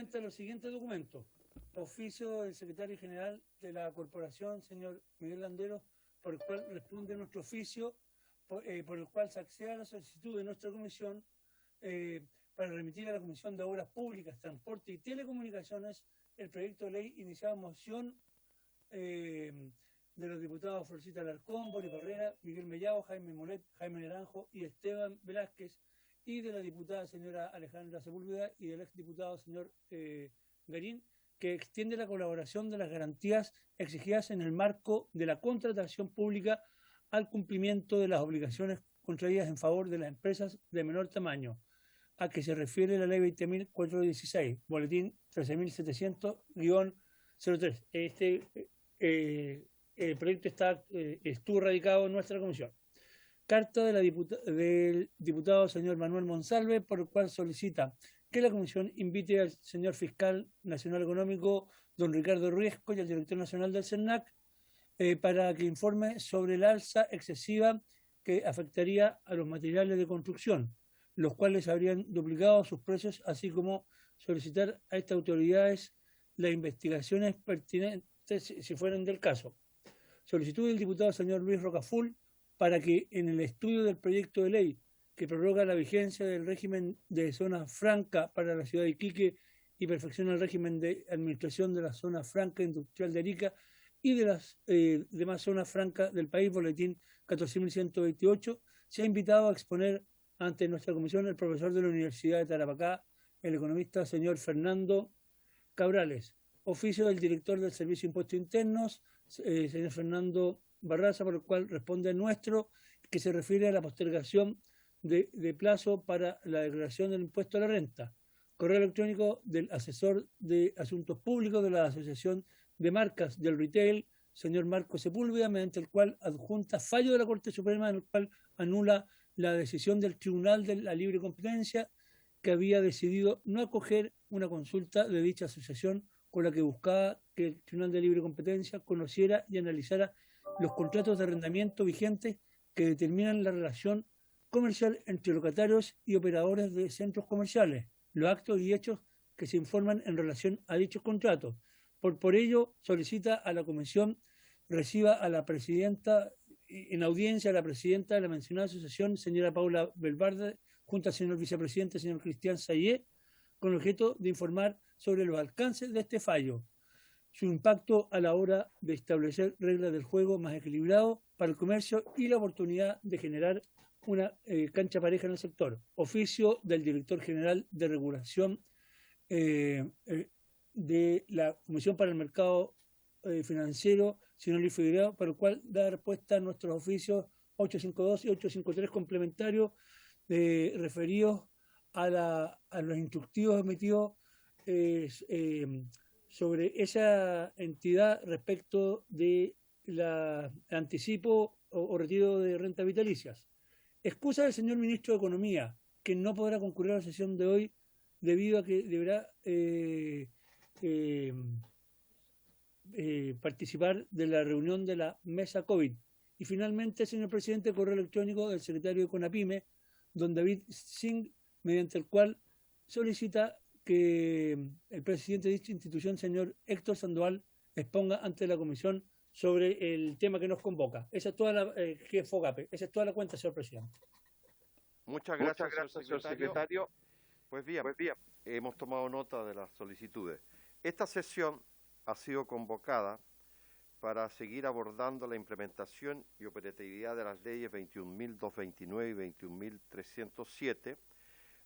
presenta los siguientes documentos. Oficio del secretario general de la corporación, señor Miguel Landero, por el cual responde nuestro oficio, por el cual se accede a la solicitud de nuestra comisión para remitir a la Comisión de Obras Públicas, Transporte y Telecomunicaciones el proyecto de ley iniciado en moción de los diputados Florcita Alarcón, Boris Barrera, Miguel Mellado, Jaime Molet, Jaime Naranjo y Esteban Velázquez, y de la diputada señora Alejandra Sepúlveda y del exdiputado señor Garín, que extiende la colaboración de las garantías exigidas en el marco de la contratación pública al cumplimiento de las obligaciones contraídas en favor de las empresas de menor tamaño, a que se refiere la ley 20.416, boletín 13.700-03. El proyecto estuvo radicado en nuestra comisión. Carta de del diputado señor Manuel Monsalve, por el cual solicita que la comisión invite al señor fiscal nacional económico, don Ricardo Riesco, y al director nacional del CERNAC, para que informe sobre el alza excesiva que afectaría a los materiales de construcción, los cuales habrían duplicado sus precios, así como solicitar a estas autoridades las investigaciones pertinentes si fueran del caso. Solicitud del diputado señor Luis Rocaful para que en el estudio del proyecto de ley que prorroga la vigencia del régimen de zona franca para la ciudad de Iquique y perfecciona el régimen de administración de la zona franca industrial de Arica y de las demás zonas francas del país, boletín 14.128, se ha invitado a exponer ante nuestra comisión el profesor de la Universidad de Tarapacá, el economista señor Fernando Cabrales. Oficio del director del Servicio de Impuestos Internos, señor Fernando Barraza, por el cual responde nuestro, que se refiere a la postergación de plazo para la declaración del impuesto a la renta. Correo electrónico del asesor de Asuntos Públicos de la Asociación de Marcas del Retail, señor Marco Sepúlveda, mediante el cual adjunta fallo de la Corte Suprema en el cual anula la decisión del Tribunal de la Libre Competencia, que había decidido no acoger una consulta de dicha asociación con la que buscaba que el Tribunal de Libre Competencia conociera y analizara los contratos de arrendamiento vigentes que determinan la relación comercial entre locatarios y operadores de centros comerciales, los actos y hechos que se informan en relación a dichos contratos. Por ello, solicita a la comisión reciba a la presidenta, en audiencia a la presidenta de la mencionada asociación, señora Paula Belvarde, junto al señor vicepresidente, señor Cristian Sayé, con el objeto de informar sobre los alcances de este fallo, su impacto a la hora de establecer reglas del juego más equilibrado para el comercio y la oportunidad de generar una cancha pareja en el sector. Oficio del director general de regulación de la Comisión para el Mercado Financiero, señor Luis Figueroa, para el cual da respuesta a nuestros oficios 852 y 853 complementarios referidos a los instructivos emitidos sobre esa entidad respecto de la anticipo o retiro de rentas vitalicias. Excusa del señor ministro de Economía, que no podrá concurrir a la sesión de hoy debido a que deberá participar de la reunión de la mesa COVID. Y finalmente, señor presidente, correo electrónico del secretario de CONAPYME, don David Singh, mediante el cual solicita que el presidente de dicha institución, señor Héctor Sandoval, exponga ante la comisión sobre el tema que nos convoca. Esa es toda la FOGAPE. Esa es toda la cuenta, señor presidente. Muchas gracias, señor secretario. Pues bien, hemos tomado nota de las solicitudes. Esta sesión ha sido convocada para seguir abordando la implementación y operatividad de las leyes 21.229 y 21.307,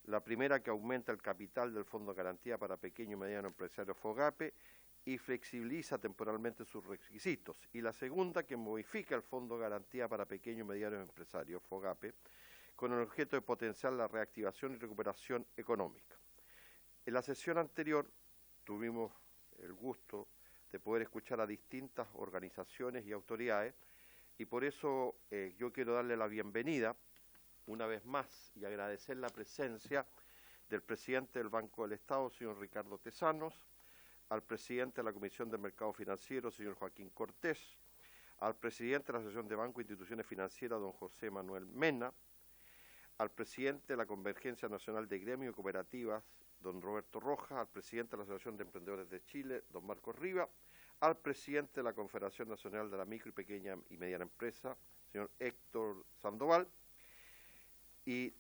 la primera que aumenta el capital del Fondo de Garantía para Pequeño y Mediano Empresarios FOGAPE y flexibiliza temporalmente sus requisitos, y la segunda que modifica el Fondo de Garantía para Pequeños y Medianos Empresarios FOGAPE con el objeto de potenciar la reactivación y recuperación económica. En la sesión anterior tuvimos el gusto de poder escuchar a distintas organizaciones y autoridades, y por eso yo quiero darle la bienvenida una vez más y agradecer la presencia del presidente del Banco del Estado, señor Ricardo Tesanos, al presidente de la Comisión del Mercado Financiero, señor Joaquín Cortés, al presidente de la Asociación de Bancos e Instituciones Financieras, don José Manuel Mena, al presidente de la Convergencia Nacional de Gremios y Cooperativas don Roberto Rojas, al presidente de la Asociación de Emprendedores de Chile, don Marcos Riva, al presidente de la Confederación Nacional de la Micro y Pequeña y Mediana Empresa, señor Héctor Sandoval, y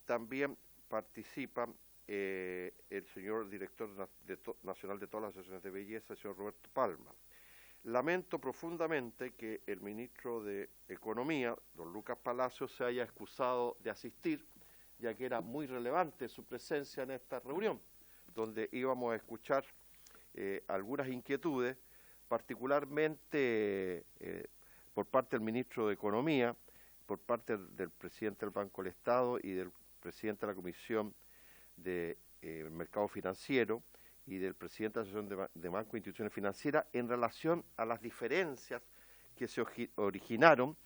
también participa el señor director nacional de todas las asociaciones de belleza, el señor Roberto Palma. Lamento profundamente que el ministro de Economía, don Lucas Palacio, se haya excusado de asistir, ya que era muy relevante su presencia en esta reunión, donde íbamos a escuchar algunas inquietudes, particularmente por parte del ministro de Economía, por parte del presidente del Banco del Estado y del presidente de la Comisión de Mercado Financiero y del presidente de la Asociación de Bancos e Instituciones Financieras en relación a las diferencias que se originaron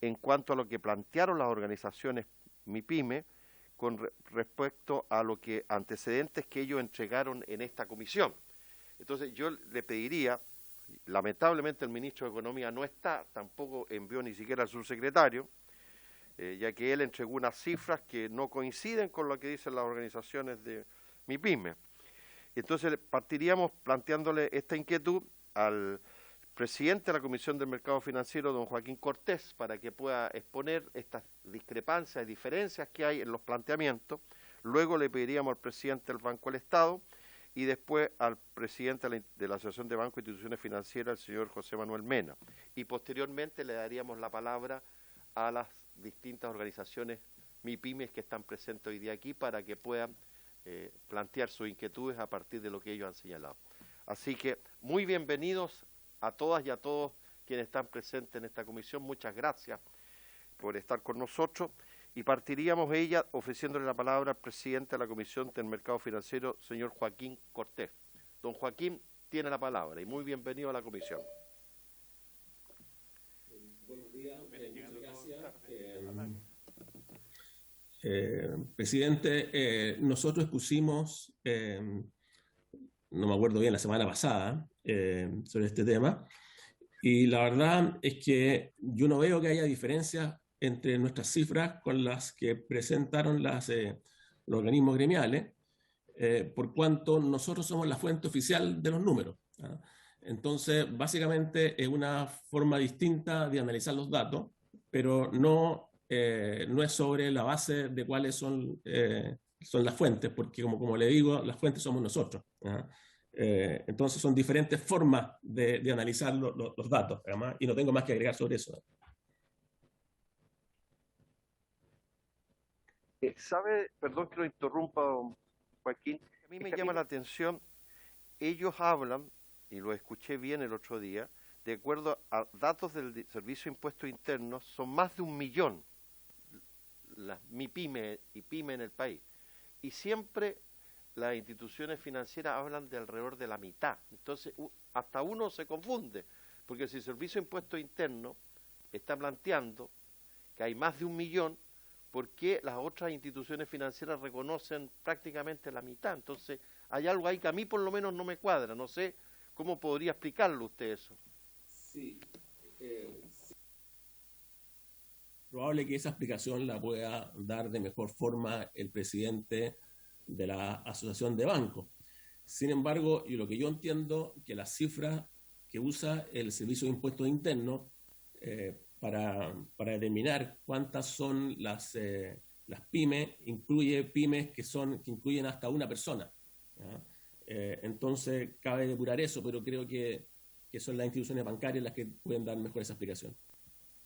en cuanto a lo que plantearon las organizaciones MIPYME con respecto a lo que antecedentes que ellos entregaron en esta comisión. Entonces yo le pediría, lamentablemente el ministro de Economía no está, tampoco envió ni siquiera al subsecretario, ya que él entregó unas cifras que no coinciden con lo que dicen las organizaciones de MIPYME. Entonces partiríamos planteándole esta inquietud al presidente de la Comisión del Mercado Financiero, don Joaquín Cortés, para que pueda exponer estas discrepancias y diferencias que hay en los planteamientos. Luego le pediríamos al presidente del Banco del Estado y después al presidente de la Asociación de Bancos e Instituciones Financieras, el señor José Manuel Mena. Y posteriormente le daríamos la palabra a las distintas organizaciones MIPYMES que están presentes hoy día aquí para que puedan plantear sus inquietudes a partir de lo que ellos han señalado. Así que muy bienvenidos a todas y a todos quienes están presentes en esta comisión. Muchas gracias por estar con nosotros y partiríamos ella ofreciéndole la palabra al presidente de la Comisión del Mercado Financiero, señor Joaquín Cortés. Don Joaquín tiene la palabra y muy bienvenido a la comisión. Buenos días, muchas gracias. Presidente, nosotros expusimos, no me acuerdo bien, la semana pasada, sobre este tema, y la verdad es que yo no veo que haya diferencias entre nuestras cifras con las que presentaron los organismos gremiales, por cuanto nosotros somos la fuente oficial de los números, ¿ah? Entonces, básicamente es una forma distinta de analizar los datos, pero no es sobre la base de cuáles son las fuentes, porque como le digo, las fuentes somos nosotros, ¿ah? Entonces son diferentes formas de analizar los datos, además, y no tengo más que agregar sobre eso. ¿Sabe? Perdón que lo interrumpa, don Joaquín. A mí me llama la atención, ellos hablan, y lo escuché bien el otro día, de acuerdo a datos del Servicio de Impuestos Internos, son más de 1 millón las MIPYME y PYME en el país. Y siempre las instituciones financieras hablan de alrededor de la mitad. Entonces, hasta uno se confunde, porque si el Servicio de Impuestos Internos está planteando que hay más de 1 millón, ¿por qué las otras instituciones financieras reconocen prácticamente la mitad? Entonces, hay algo ahí que a mí por lo menos no me cuadra. No sé cómo podría explicarlo usted eso. Sí. Probable que esa explicación la pueda dar de mejor forma el presidente de la Asociación de Bancos. Sin embargo, y lo que yo entiendo, que las cifras que usa el Servicio de Impuestos Internos para determinar cuántas son las pymes, incluye pymes que incluyen hasta una persona, ¿ya? Entonces, cabe depurar eso, pero creo que son las instituciones bancarias las que pueden dar mejor esa explicación.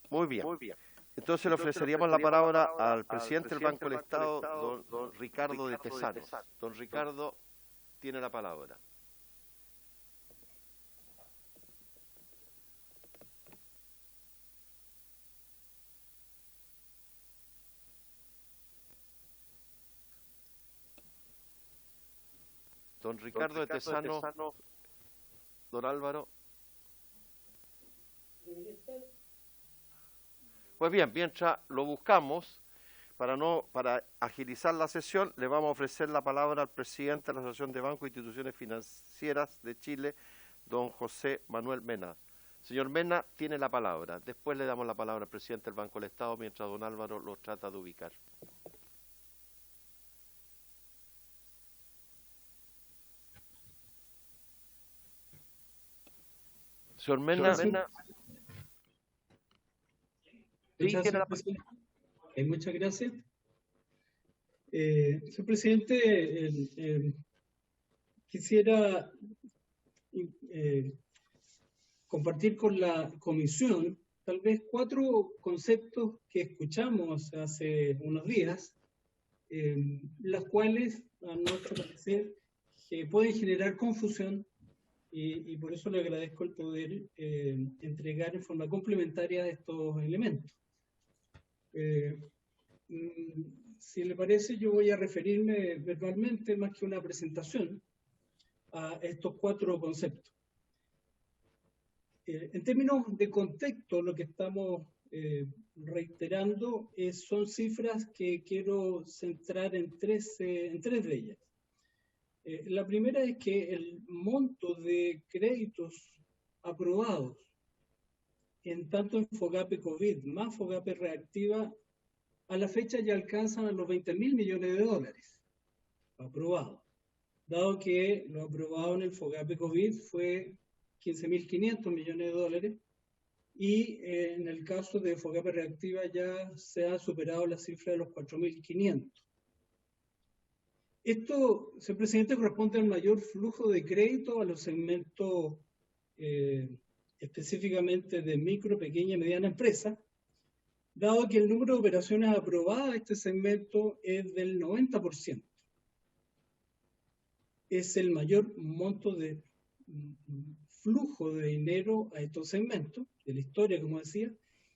Muy bien. Muy bien. Entonces le ofreceríamos la palabra al presidente del Banco del Estado, don Ricardo de Tesanos. Don Ricardo tiene la palabra. Don Ricardo de Tesanos, don Álvaro. Pues bien, mientras lo buscamos, para agilizar la sesión, le vamos a ofrecer la palabra al presidente de la Asociación de Bancos e Instituciones Financieras de Chile, don José Manuel Mena. Señor Mena, tiene la palabra. Después le damos la palabra al presidente del Banco del Estado, mientras don Álvaro lo trata de ubicar. Señor Mena, muchas gracias. Señor presidente, quisiera compartir con la comisión tal vez 4 conceptos que escuchamos hace unos días, las cuales, a nuestro parecer, pueden generar confusión y por eso le agradezco el poder entregar en forma complementaria estos elementos. Si le parece, yo voy a referirme verbalmente, más que una presentación, a estos 4 conceptos. En términos de contexto, lo que estamos reiterando son cifras que quiero centrar en tres de ellas. La primera es que el monto de créditos aprobados, en tanto en FOGAPE COVID más FOGAPE Reactiva, a la fecha ya alcanzan a los 20.000 millones de dólares aprobados, dado que lo aprobado en el FOGAPE COVID fue 15.500 millones de dólares y en el caso de FOGAPE Reactiva ya se ha superado la cifra de los 4.500. Esto, señor presidente, corresponde al mayor flujo de crédito a los segmentos específicamente de micro, pequeña y mediana empresa, dado que el número de operaciones aprobadas a este segmento es del 90%. Es el mayor monto de flujo de dinero a estos segmentos, de la historia, como decía,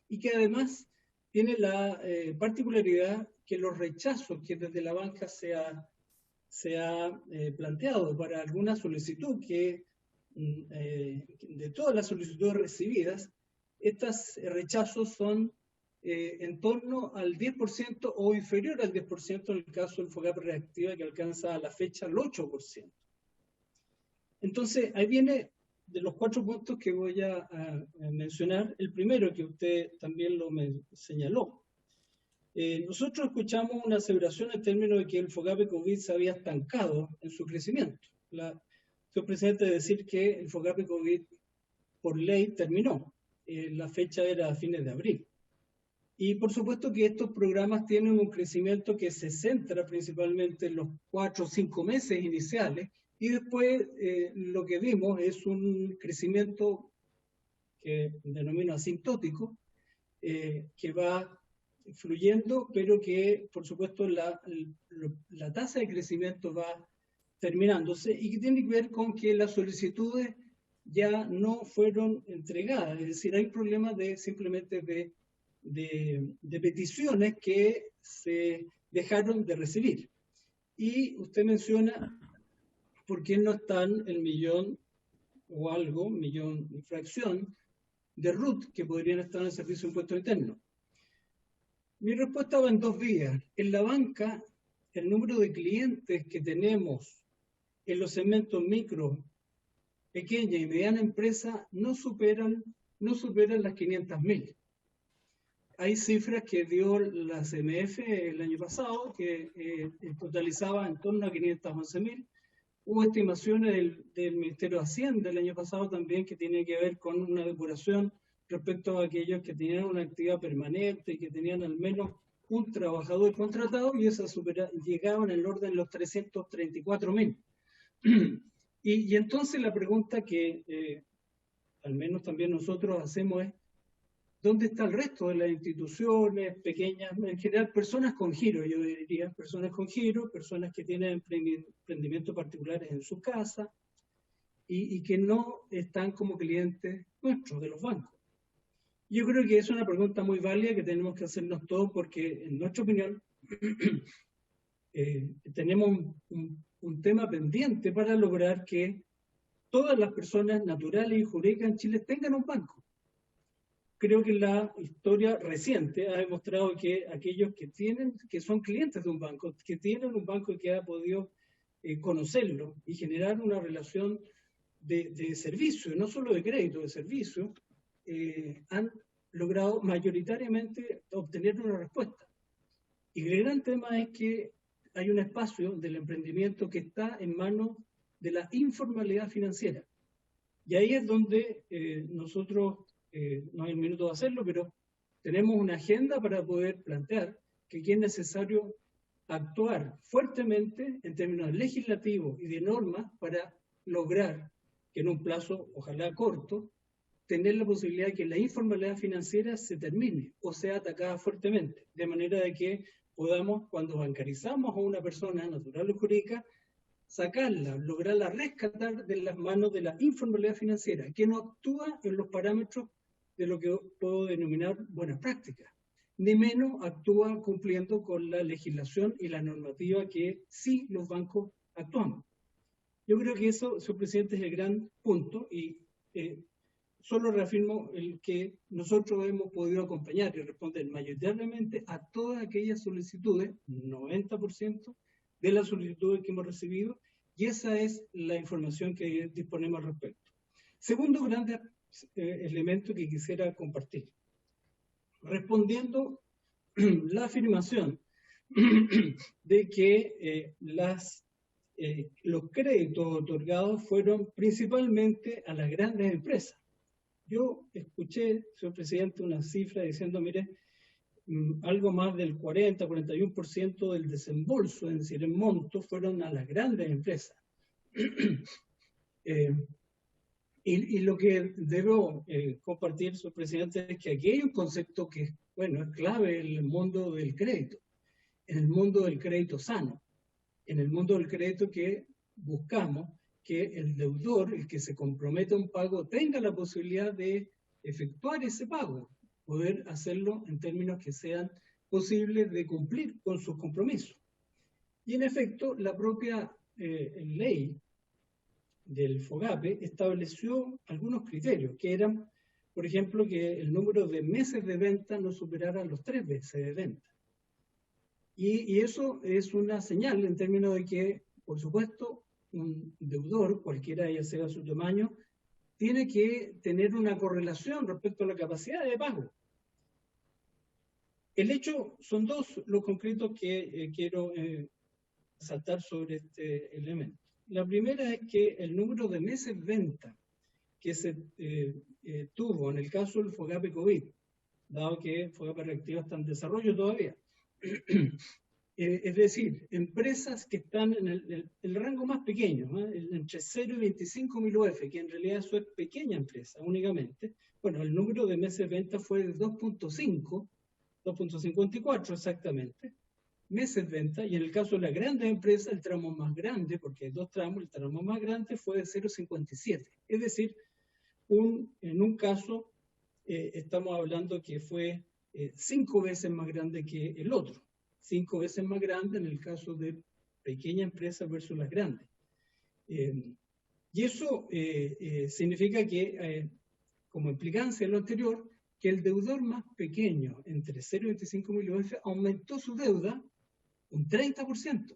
y que además tiene la particularidad que los rechazos que desde la banca se ha planteado para alguna solicitud que de todas las solicitudes recibidas, estos rechazos son en torno al 10% o inferior al 10% en el caso del FOGAPE Reactiva, que alcanza a la fecha el 8%. Entonces, ahí viene de los 4 puntos que voy a mencionar, el primero que usted también lo señaló. Nosotros escuchamos una aseveración en términos de que el FOGAPE COVID se había estancado en su crecimiento. Señor presidente, decir que el FOGAPE COVID por ley terminó. La fecha era a fines de abril. Y por supuesto que estos programas tienen un crecimiento que se centra principalmente en los 4 o 5 meses iniciales y después lo que vimos es un crecimiento que denomino asintótico, que va fluyendo, pero que por supuesto la tasa de crecimiento va terminándose y que tiene que ver con que las solicitudes ya no fueron entregadas, es decir, hay problemas simplemente de peticiones que se dejaron de recibir. Y usted menciona por qué no están el millón o algo, millón y fracción de RUT que podrían estar en el Servicio de Impuesto Interno. Mi respuesta va en 2 vías. En la banca, el número de clientes que tenemos en los segmentos micro, pequeña y mediana empresa no superan las 500.000. Hay cifras que dio la CMF el año pasado que totalizaba en torno a 511.000. Hubo estimaciones del Ministerio de Hacienda el año pasado también que tiene que ver con una depuración respecto a aquellos que tenían una actividad permanente y que tenían al menos un trabajador contratado y esas llegaban en el orden de los 334.000. Y entonces la pregunta que al menos también nosotros hacemos es, ¿dónde está el resto de las instituciones pequeñas, en general personas con giro, yo diría, personas con giro, personas que tienen emprendimientos particulares en su casa y que no están como clientes nuestros, de los bancos? Yo creo que es una pregunta muy válida que tenemos que hacernos todos porque, en nuestra opinión, tenemos un tema pendiente para lograr que todas las personas naturales y jurídicas en Chile tengan un banco. Creo que la historia reciente ha demostrado que aquellos que son clientes de un banco, que tienen un banco y que ha podido conocerlo y generar una relación de servicio, no solo de crédito, de servicio, han logrado mayoritariamente obtener una respuesta. Y el gran tema es que hay un espacio del emprendimiento que está en manos de la informalidad financiera. Y ahí es donde nosotros, no hay un minuto de hacerlo, pero tenemos una agenda para poder plantear que aquí es necesario actuar fuertemente en términos legislativos y de normas para lograr que en un plazo, ojalá corto, tener la posibilidad de que la informalidad financiera se termine o sea atacada fuertemente, de manera de que podamos, cuando bancarizamos a una persona natural o jurídica, sacarla, lograrla rescatar de las manos de la informalidad financiera, que no actúa en los parámetros de lo que puedo denominar buenas prácticas, ni menos actúa cumpliendo con la legislación y la normativa que sí los bancos actuamos. Yo creo que eso, señor presidente, es el gran punto y solo reafirmo el que nosotros hemos podido acompañar y responder mayoritariamente a todas aquellas solicitudes, 90% de las solicitudes que hemos recibido, y esa es la información que disponemos al respecto. Segundo gran elemento que quisiera compartir. Respondiendo la afirmación de que los créditos otorgados fueron principalmente a las grandes empresas. Yo escuché, señor presidente, una cifra diciendo, mire, algo más del 40-41% del desembolso, es decir, en monto, fueron a las grandes empresas. Y lo que debo compartir, señor presidente, es que aquí hay un concepto que, bueno, es clave en el mundo del crédito, en el mundo del crédito sano, en el mundo del crédito que buscamos que el deudor, el que se compromete a un pago, tenga la posibilidad de efectuar ese pago, poder hacerlo en términos que sean posibles de cumplir con sus compromisos. Y en efecto, la propia ley del FOGAPE estableció algunos criterios, que eran, por ejemplo, que el número de meses de venta no superara los 3 meses de venta. Y eso es una señal en términos de que, por supuesto, un deudor, cualquiera haya sea su tamaño, tiene que tener una correlación respecto a la capacidad de pago. El hecho, son dos los concretos que quiero saltar sobre este elemento. La primera es que el número de meses de venta que se tuvo en el caso del FOGAPE COVID, dado que FOGAPE Reactiva está en desarrollo todavía, es decir, empresas que están en el rango más pequeño, ¿no? Entre 0 y 25.000 UF, que en realidad eso es pequeña empresa únicamente. Bueno, el número de meses de venta fue de 2.54 exactamente, meses de venta, y en el caso de la grandes empresas, el tramo más grande, porque hay 2 tramos, el tramo más grande fue de 0.57. Es decir, en un caso estamos hablando que fue 5 veces más grande que el otro. 5 veces más grande en el caso de pequeña empresa versus las grandes. Y eso significa que, como implicancia de lo anterior, que el deudor más pequeño, entre 0 y 25.000 UF, aumentó su deuda un 30%.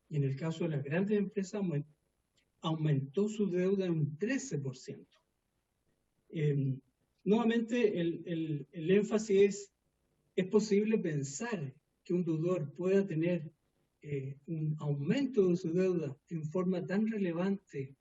Y en el caso de las grandes empresas, aumentó su deuda un 13%. Nuevamente, el énfasis es posible pensar que un deudor pueda tener un aumento de su deuda en forma tan relevante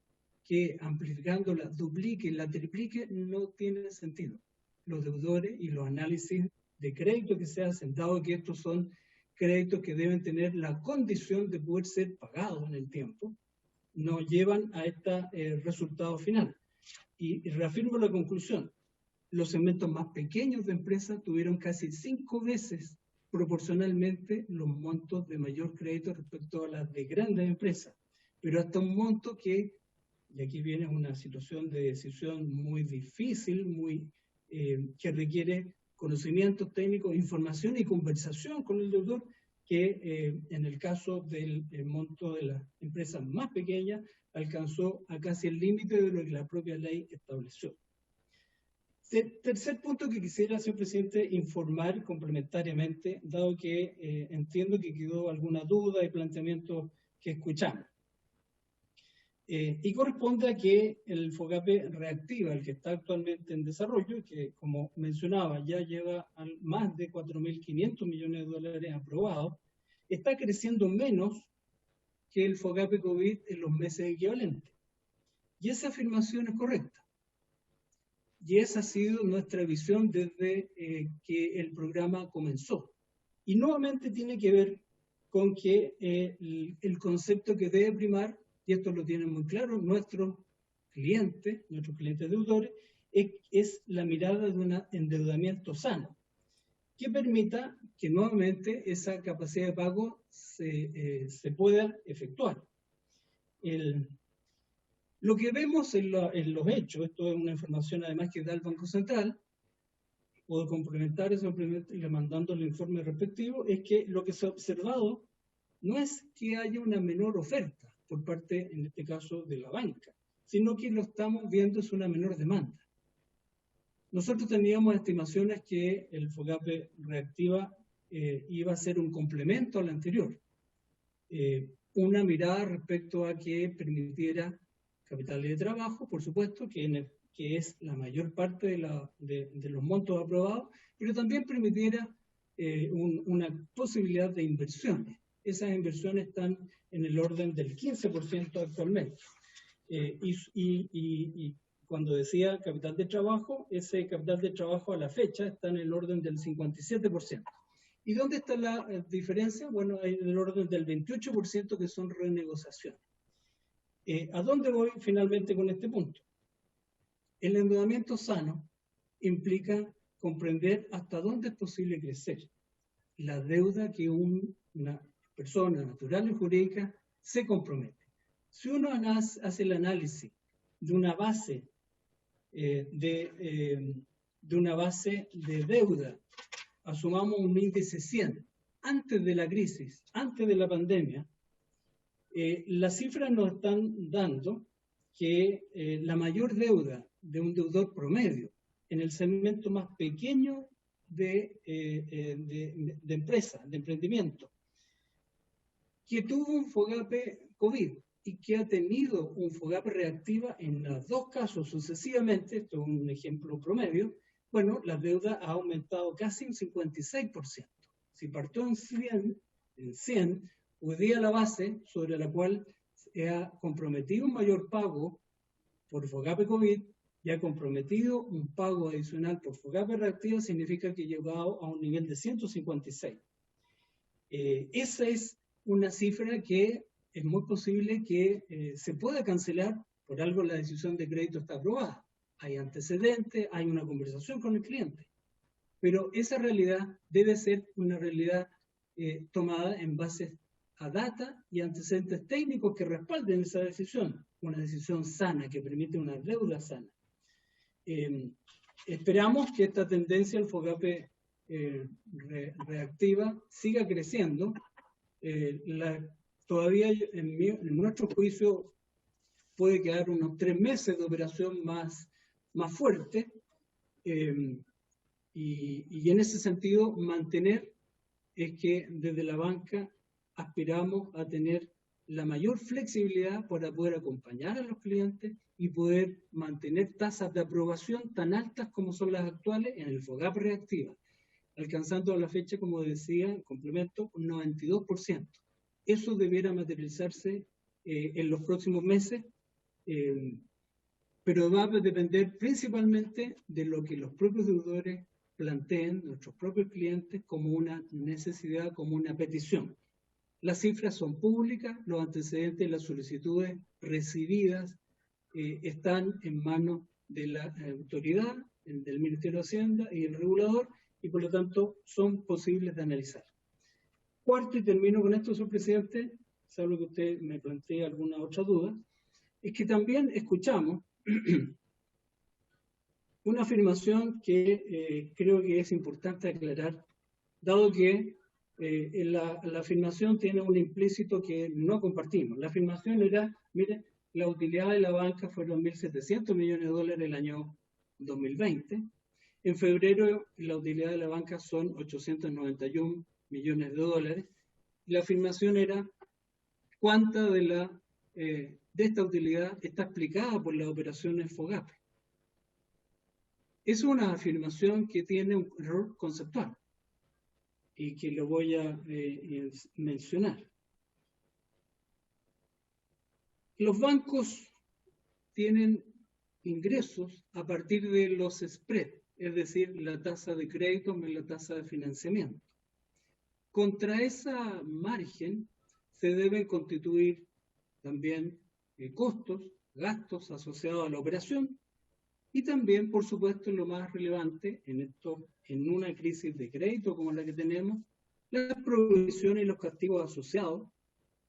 que amplificándola duplique, la triplique, no tiene sentido. Los deudores y los análisis de crédito que se hacen, dado que estos son créditos que deben tener la condición de poder ser pagados en el tiempo, nos llevan a este resultado final. Y reafirmo la conclusión. Los segmentos más pequeños de empresas tuvieron casi 5 veces proporcionalmente los montos de mayor crédito respecto a las de grandes empresas, pero hasta un monto que, y aquí viene una situación de decisión muy difícil, que requiere conocimientos técnicos, información y conversación con el deudor, que en el caso del monto de las empresas más pequeñas alcanzó a casi el límite de lo que la propia ley estableció. Tercer punto que quisiera, señor presidente, informar complementariamente, dado que entiendo que quedó alguna duda y planteamiento que escuchamos. Y corresponde a que el FOGAPE Reactiva, el que está actualmente en desarrollo, que como mencionaba ya lleva más de 4.500 millones de dólares aprobados, está creciendo menos que el FOGAPE COVID en los meses equivalentes. Y esa afirmación es correcta. Y esa ha sido nuestra visión desde que el programa comenzó. Y nuevamente tiene que ver con que el concepto que debe primar, y esto lo tienen muy claro nuestros clientes deudores, es la mirada de un endeudamiento sano, que permita que nuevamente esa capacidad de pago se pueda efectuar. Lo que vemos en los hechos, esto es una información además que da el Banco Central, puedo complementar eso mandando el informe respectivo, es que lo que se ha observado no es que haya una menor oferta por parte, en este caso, de la banca, sino que lo estamos viendo es una menor demanda. Nosotros teníamos estimaciones que el FOGAPE Reactiva iba a ser un complemento al anterior. Una mirada respecto a que permitiera capital de trabajo, por supuesto, que es la mayor parte de los montos aprobados, pero también permitiera una posibilidad de inversiones. Esas inversiones están en el orden del 15% actualmente. Y cuando decía capital de trabajo, ese capital de trabajo a la fecha está en el orden del 57%. ¿Y dónde está la diferencia? Bueno, hay en el orden del 28% que son renegociaciones. ¿A dónde voy finalmente con este punto? El endeudamiento sano implica comprender hasta dónde es posible crecer la deuda que una persona natural y jurídica se compromete. Si uno hace el análisis de una base de deuda, asumamos un índice 100, antes de la crisis, antes de la pandemia, las cifras nos están dando que la mayor deuda de un deudor promedio en el segmento más pequeño de empresa, de emprendimiento, que tuvo un FOGAPE COVID y que ha tenido un FOGAPE Reactiva en los dos casos sucesivamente, esto es un ejemplo promedio, bueno, la deuda ha aumentado casi un 56%. Si partió en 100, hoy día la base sobre la cual se ha comprometido un mayor pago por FOGAPE COVID y ha comprometido un pago adicional por FOGAPE Reactiva, significa que ha llegado a un nivel de 156. Esa es una cifra que es muy posible que se pueda cancelar, por algo la decisión de crédito está aprobada. Hay antecedentes, hay una conversación con el cliente. Pero esa realidad debe ser una realidad tomada en base a data y antecedentes técnicos que respalden esa decisión, una decisión sana que permite una deuda sana. Esperamos que esta tendencia al FOGAPE Reactiva siga creciendo. Todavía en nuestro juicio puede quedar unos 3 meses de operación más fuerte y en ese sentido mantener es que desde la banca aspiramos a tener la mayor flexibilidad para poder acompañar a los clientes y poder mantener tasas de aprobación tan altas como son las actuales en el FOGAPE Reactiva, alcanzando a la fecha, como decía, en complemento, un 92%. Eso debiera materializarse en los próximos meses, pero va a depender principalmente de lo que los propios deudores planteen, nuestros propios clientes, como una necesidad, como una petición. Las cifras son públicas, los antecedentes, las solicitudes recibidas están en manos de la autoridad, del Ministerio de Hacienda y el regulador, y por lo tanto son posibles de analizar. Cuarto, y termino con esto, señor presidente, salvo que usted me plantee alguna otra duda, es que también escuchamos una afirmación que creo que es importante aclarar, dado que la afirmación tiene un implícito que no compartimos. La afirmación era, mire, la utilidad de la banca fueron 1.700 millones de dólares el año 2020. En febrero la utilidad de la banca son 891 millones de dólares. La afirmación era cuánta de esta utilidad está explicada por las operaciones FOGAPE. Es una afirmación que tiene un error conceptual y que lo voy a mencionar. Los bancos tienen ingresos a partir de los spread, es decir, la tasa de crédito más la tasa de financiamiento. Contra esa margen se deben constituir también costos, gastos asociados a la operación y también, por supuesto, lo más relevante en una crisis de crédito como la que tenemos, las provisiones y los castigos asociados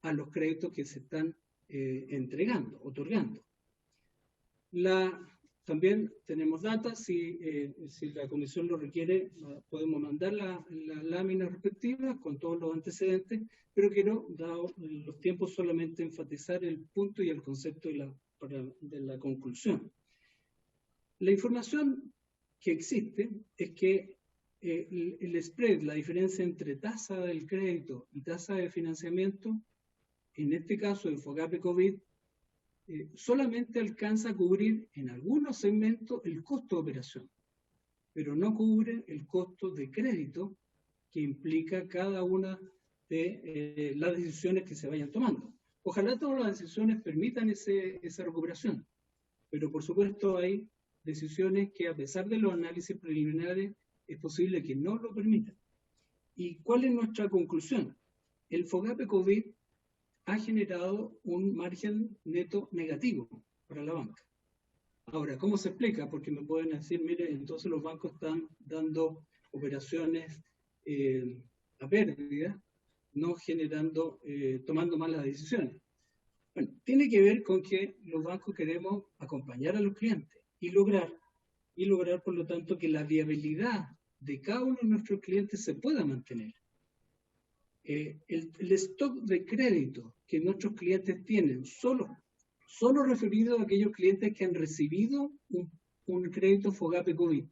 a los créditos que se están entregando, otorgando. También tenemos data, si la comisión lo requiere, podemos mandar la lámina respectiva con todos los antecedentes, pero quiero, dado los tiempos, solamente enfatizar el punto y el concepto de la conclusión. La información que existe es que el spread, la diferencia entre tasa del crédito y tasa de financiamiento, en este caso el FOGAPE COVID, solamente alcanza a cubrir en algunos segmentos el costo de operación, pero no cubre el costo de crédito que implica cada una de las decisiones que se vayan tomando. Ojalá todas las decisiones permitan esa recuperación, pero por supuesto hay decisiones que, a pesar de los análisis preliminares, es posible que no lo permitan. ¿Y cuál es nuestra conclusión? El FOGAPE COVID ha generado un margen neto negativo para la banca. Ahora, ¿cómo se explica? Porque me pueden decir, mire, entonces los bancos están dando operaciones a pérdida, no generando, tomando malas decisiones. Bueno, tiene que ver con que los bancos queremos acompañar a los clientes y lograr, por lo tanto, que la viabilidad de cada uno de nuestros clientes se pueda mantener. El stock de crédito que nuestros clientes tienen, solo referido a aquellos clientes que han recibido un crédito FOGAPE COVID.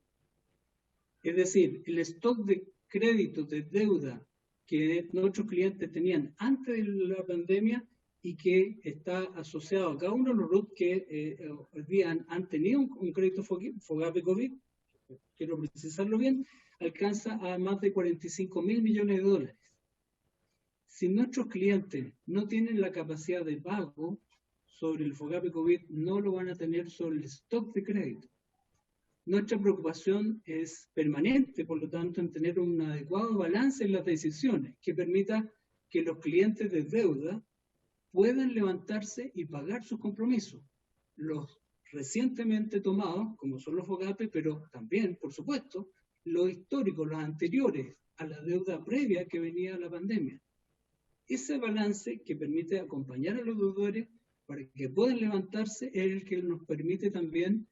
Es decir, el stock de crédito de deuda que nuestros clientes tenían antes de la pandemia y que está asociado a cada uno de los RUT que hoy día han tenido un crédito FOGAPE COVID, quiero precisarlo bien, alcanza a más de 45.000 millones de dólares. Si nuestros clientes no tienen la capacidad de pago sobre el FOGAPE COVID, no lo van a tener sobre el stock de crédito. Nuestra preocupación es permanente, por lo tanto, en tener un adecuado balance en las decisiones que permita que los clientes de deuda puedan levantarse y pagar sus compromisos. Los recientemente tomados, como son los FOGAPE, pero también, por supuesto, los históricos, los anteriores a la deuda previa que venía de la pandemia. Ese balance que permite acompañar a los deudores para que puedan levantarse es el que nos permite también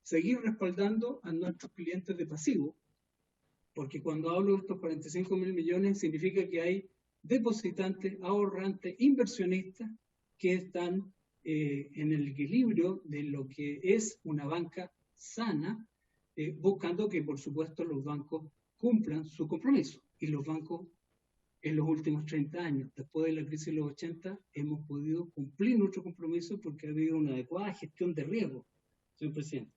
seguir respaldando a nuestros clientes de pasivo, porque cuando hablo de estos 45.000 millones significa que hay depositantes, ahorrantes, inversionistas que están en el equilibrio de lo que es una banca sana, buscando que, por supuesto, los bancos cumplan su compromiso. Y los bancos, en los últimos 30 años, después de la crisis de los 80, hemos podido cumplir nuestro compromiso porque ha habido una adecuada gestión de riesgo, señor presidente.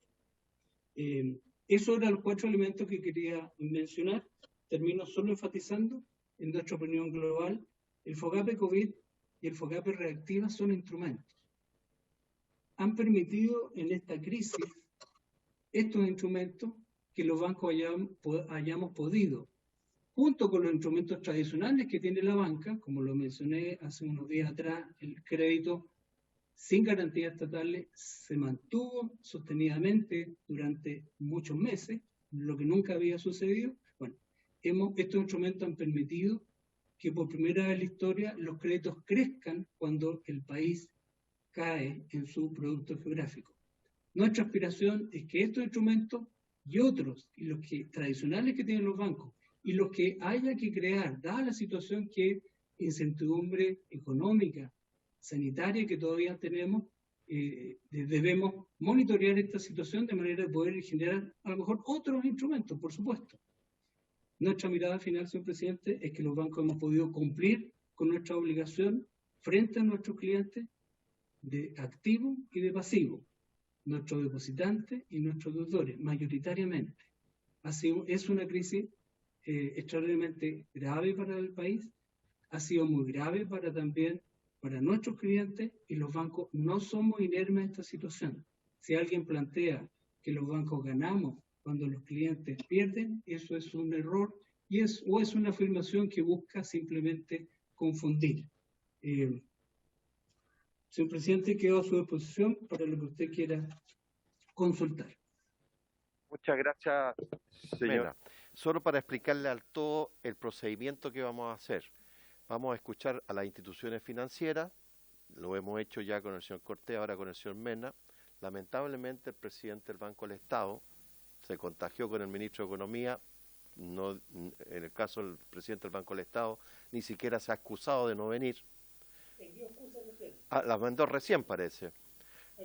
Esos eran los 4 elementos que quería mencionar. Termino solo enfatizando, en nuestra opinión global, el FOGAPE COVID y el FOGAPE reactiva son instrumentos. Han permitido en esta crisis estos instrumentos que los bancos hayamos podido, junto con los instrumentos tradicionales que tiene la banca, como lo mencioné hace unos días atrás, el crédito sin garantías estatales se mantuvo sostenidamente durante muchos meses, lo que nunca había sucedido. Bueno, estos instrumentos han permitido que por primera vez en la historia los créditos crezcan cuando el país cae en su producto geográfico. Nuestra aspiración es que estos instrumentos y otros, y los tradicionales que tienen los bancos, y los que haya que crear, dada la situación que incertidumbre económica, sanitaria que todavía tenemos, debemos monitorear esta situación de manera de poder generar a lo mejor otros instrumentos, por supuesto. Nuestra mirada final, señor presidente, es que los bancos hemos podido cumplir con nuestra obligación frente a nuestros clientes de activo y de pasivo, nuestros depositantes y nuestros deudores, mayoritariamente. Es una crisis extraordinariamente grave para el país, ha sido muy grave también para nuestros clientes, y los bancos no somos inermes a esta situación. Si alguien plantea que los bancos ganamos cuando los clientes pierden, eso es un error o es una afirmación que busca simplemente confundir. Señor presidente, quedo a su disposición para lo que usted quiera consultar. Muchas gracias, señora. Solo para explicarle al todo el procedimiento que vamos a hacer. Vamos a escuchar a las instituciones financieras, lo hemos hecho ya con el señor Cortés, ahora con el señor Mena. Lamentablemente el presidente del Banco del Estado se contagió con el ministro de Economía, no, en el caso del presidente del Banco del Estado, ni siquiera se ha excusado de no venir. Las mandó recién, parece.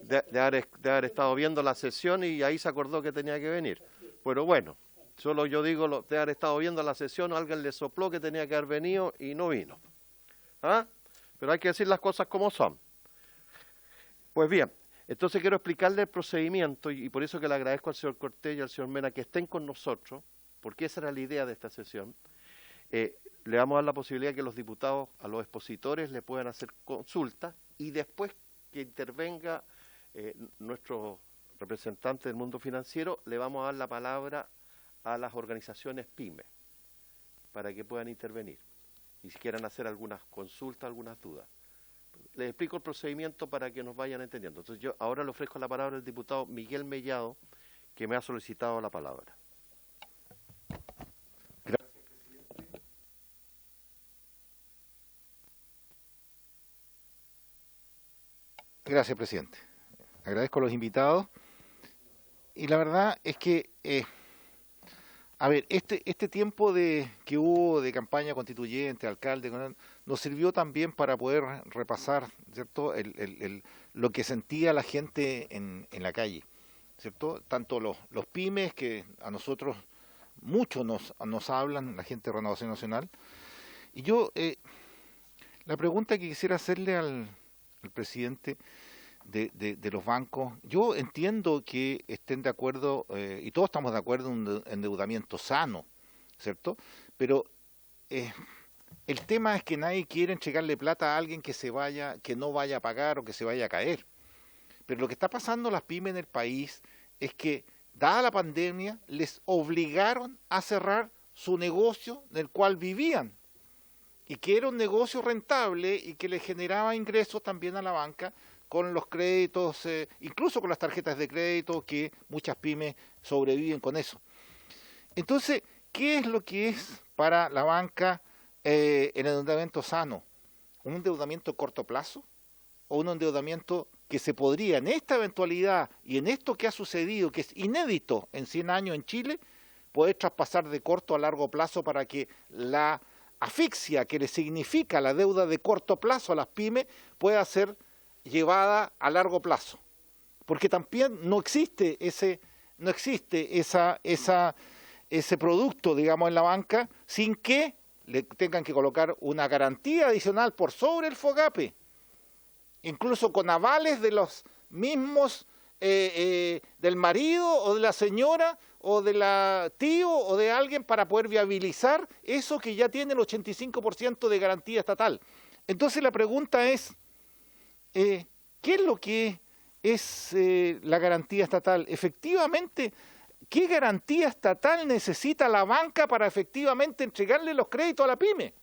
De haber estado viendo la sesión y ahí se acordó que tenía que venir. Pero bueno, solo yo digo, de haber estado viendo la sesión, alguien le sopló que tenía que haber venido y no vino. ¿Ah? Pero hay que decir las cosas como son. Pues bien, entonces quiero explicarle el procedimiento y por eso que le agradezco al señor Cortés y al señor Mena que estén con nosotros, porque esa era la idea de esta sesión. Le vamos a dar la posibilidad que los diputados, a los expositores, le puedan hacer consultas y después que intervenga nuestro representante del mundo financiero, le vamos a dar la palabra a las organizaciones PYME para que puedan intervenir y si quieran hacer algunas consultas, algunas dudas. Les explico el procedimiento para que nos vayan entendiendo. Entonces yo ahora le ofrezco la palabra al diputado Miguel Mellado, que me ha solicitado la palabra. Gracias, presidente. Agradezco a los invitados. Y la verdad es que, a ver, este tiempo que hubo de campaña constituyente, alcalde, nos sirvió también para poder repasar, ¿cierto?, lo que sentía la gente en la calle, ¿cierto? Tanto los pymes, que a nosotros mucho nos hablan, la gente de Renovación Nacional. Y yo, la pregunta que quisiera hacerle al presidente de los bancos, yo entiendo que estén de acuerdo, y todos estamos de acuerdo en un endeudamiento sano, ¿cierto? Pero el tema es que nadie quiere entregarle plata a alguien que no vaya a pagar o que se vaya a caer. Pero lo que está pasando a las pymes en el país es que, dada la pandemia, les obligaron a cerrar su negocio del cual vivían, y que era un negocio rentable y que le generaba ingresos también a la banca con los créditos, incluso con las tarjetas de crédito, que muchas pymes sobreviven con eso. Entonces, ¿qué es lo que es para la banca el endeudamiento sano? ¿Un endeudamiento a corto plazo? ¿O un endeudamiento que se podría, en esta eventualidad y en esto que ha sucedido, que es inédito en 100 años en Chile, poder traspasar de corto a largo plazo para que la asfixia que le significa la deuda de corto plazo a las pymes pueda ser llevada a largo plazo? Porque también no existe ese producto, digamos, en la banca sin que le tengan que colocar una garantía adicional por sobre el FOGAPE, incluso con avales de los mismos del marido o de la señora o de la tío o de alguien para poder viabilizar eso que ya tiene el 85% de garantía estatal. Entonces la pregunta es, ¿qué es lo que es la garantía estatal? Efectivamente, ¿qué garantía estatal necesita la banca para efectivamente entregarle los créditos a la pyme?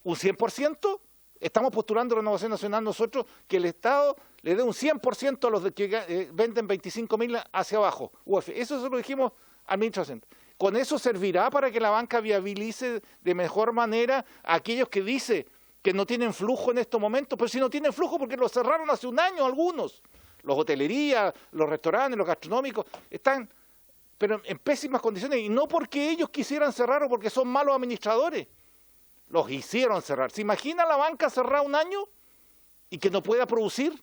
¿Un 100%? Estamos postulando Renovación Nacional nosotros que el Estado le dé un 100% a los que venden 25.000 hacia abajo. UF. Eso se lo dijimos al ministro de Hacienda. ¿Con eso servirá para que la banca viabilice de mejor manera a aquellos que dice que no tienen flujo en estos momentos? Pero si no tienen flujo porque lo cerraron hace un año algunos. Los hotelerías, los restaurantes, los gastronómicos están pero en pésimas condiciones, y no porque ellos quisieran cerrar o porque son malos administradores. Los hicieron cerrar. ¿Se imagina la banca cerrada un año y que no pueda producir?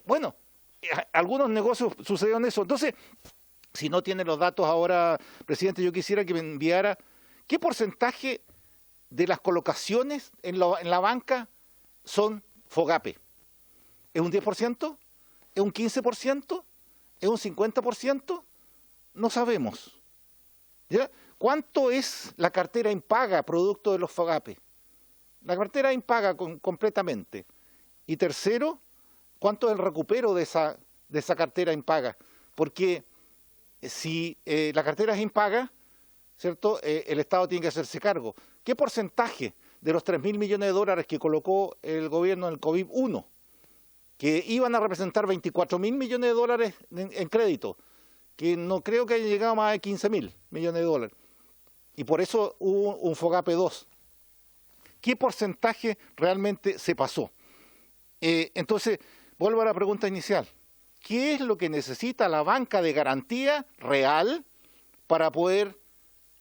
Bueno, algunos negocios sucedieron eso. Entonces, si no tiene los datos ahora, presidente, yo quisiera que me enviara qué porcentaje de las colocaciones en la banca son FOGAPE. ¿Es un 10%? ¿Es un 15%? ¿Es un 50%? No sabemos. ¿Ya? ¿Cuánto es la cartera impaga producto de los FOGAPE? La cartera impaga completamente. Y tercero, ¿Cuánto es el recupero de esa cartera impaga? Porque si la cartera es impaga, ¿cierto? El Estado tiene que hacerse cargo. ¿Qué porcentaje de los 3.000 millones de dólares que colocó el gobierno en el COVID-1, que iban a representar 24.000 millones de dólares en crédito, que no creo que haya llegado a más de 15.000 millones de dólares, y por eso hubo un FOGAPE 2? ¿Qué porcentaje realmente se pasó? Entonces, vuelvo a la pregunta inicial. ¿Qué es lo que necesita la banca de garantía real para poder